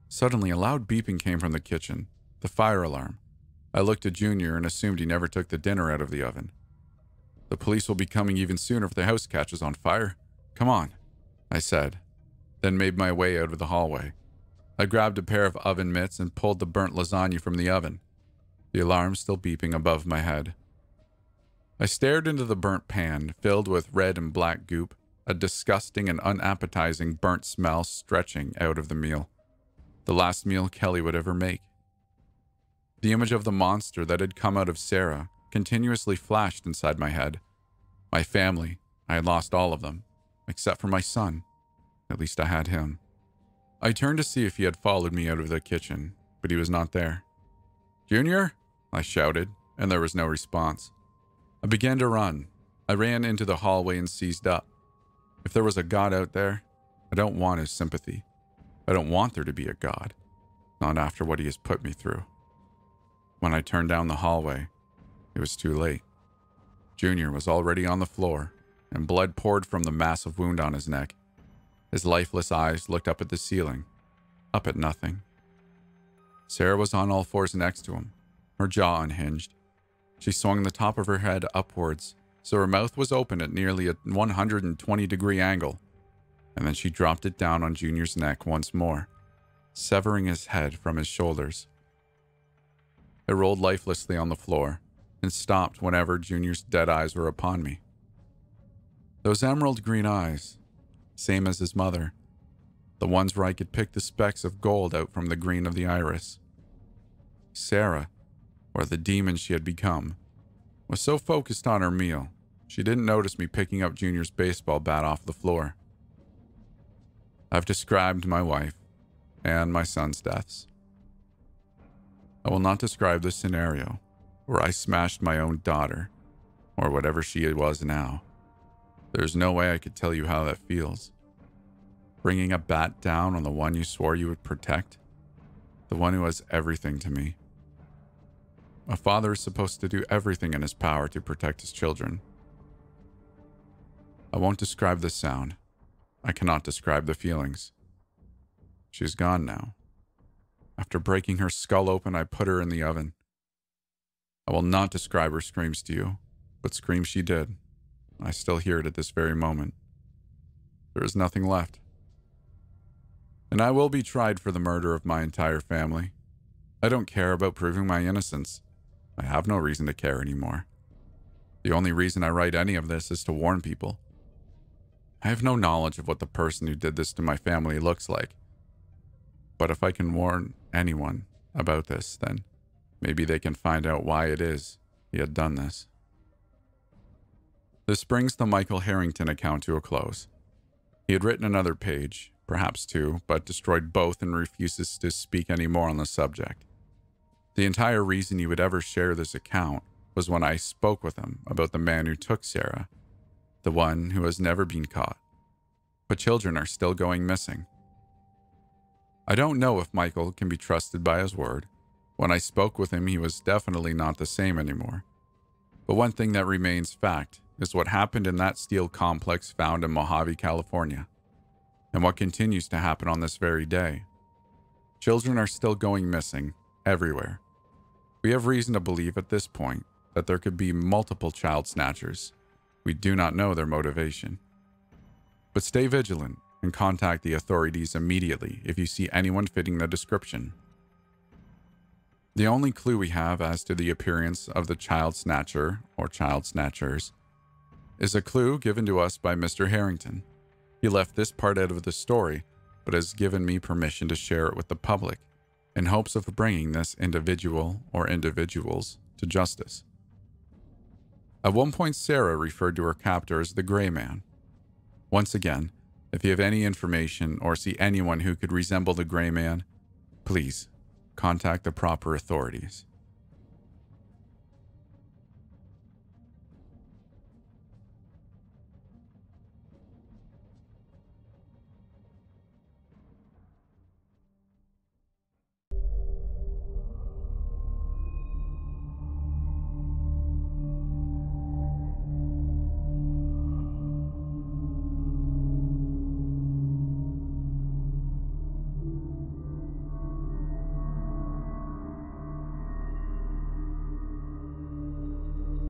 Suddenly, a loud beeping came from the kitchen, the fire alarm. I looked at Junior and assumed he never took the dinner out of the oven. "The police will be coming even sooner if the house catches on fire. Come on," I said, then made my way out of the hallway. I grabbed a pair of oven mitts and pulled the burnt lasagna from the oven, the alarm still beeping above my head. I stared into the burnt pan, filled with red and black goop, a disgusting and unappetizing burnt smell stretching out of the meal. The last meal Kelly would ever make. The image of the monster that had come out of Sarah continuously flashed inside my head. My family, I had lost all of them, except for my son. At least I had him. I turned to see if he had followed me out of the kitchen, but he was not there. "Junior?" I shouted, and there was no response. I began to run. I ran into the hallway and seized up. If there was a God out there, I don't want his sympathy. I don't want there to be a God, not after what he has put me through. When I turned down the hallway, it was too late. Junior was already on the floor, and blood poured from the massive wound on his neck. His lifeless eyes looked up at the ceiling, up at nothing. Sarah was on all fours next to him, her jaw unhinged. She swung the top of her head upwards, so her mouth was open at nearly a 120-degree angle, and then she dropped it down on Junior's neck once more, severing his head from his shoulders. It rolled lifelessly on the floor and stopped whenever Junior's dead eyes were upon me. Those emerald green eyes, same as his mother, the ones where I could pick the specks of gold out from the green of the iris. Sarah, or the demon she had become, was so focused on her meal, she didn't notice me picking up Junior's baseball bat off the floor. I've described my wife and my son's deaths. I will not describe the scenario where I smashed my own daughter, or whatever she was now. There's no way I could tell you how that feels. Bringing a bat down on the one you swore you would protect, the one who has everything to me. A father is supposed to do everything in his power to protect his children. I won't describe the sound. I cannot describe the feelings. She's gone now. After breaking her skull open, I put her in the oven. I will not describe her screams to you, but scream she did. I still hear it at this very moment. There is nothing left. And I will be tried for the murder of my entire family. I don't care about proving my innocence. I have no reason to care anymore. The only reason I write any of this is to warn people. I have no knowledge of what the person who did this to my family looks like. But if I can warn anyone about this, then maybe they can find out why it is he had done this. This brings the Michael Harrington account to a close. He had written another page, perhaps two, but destroyed both and refuses to speak any more on the subject. The entire reason he would ever share this account was when I spoke with him about the man who took Sarah, the one who has never been caught. But children are still going missing. I don't know if Michael can be trusted by his word. When I spoke with him, he was definitely not the same anymore. But one thing that remains fact is what happened in that steel complex found in Mojave, California, and what continues to happen on this very day. Children are still going missing everywhere. We have reason to believe at this point that there could be multiple child snatchers. We do not know their motivation. But stay vigilant and contact the authorities immediately if you see anyone fitting the description. The only clue we have as to the appearance of the child snatcher or child snatchers is a clue given to us by Mr. Harrington. He left this part out of the story, but has given me permission to share it with the public in hopes of bringing this individual or individuals to justice. At one point, Sarah referred to her captor as the Gray Man. Once again, if you have any information or see anyone who could resemble the Gray Man, please contact the proper authorities.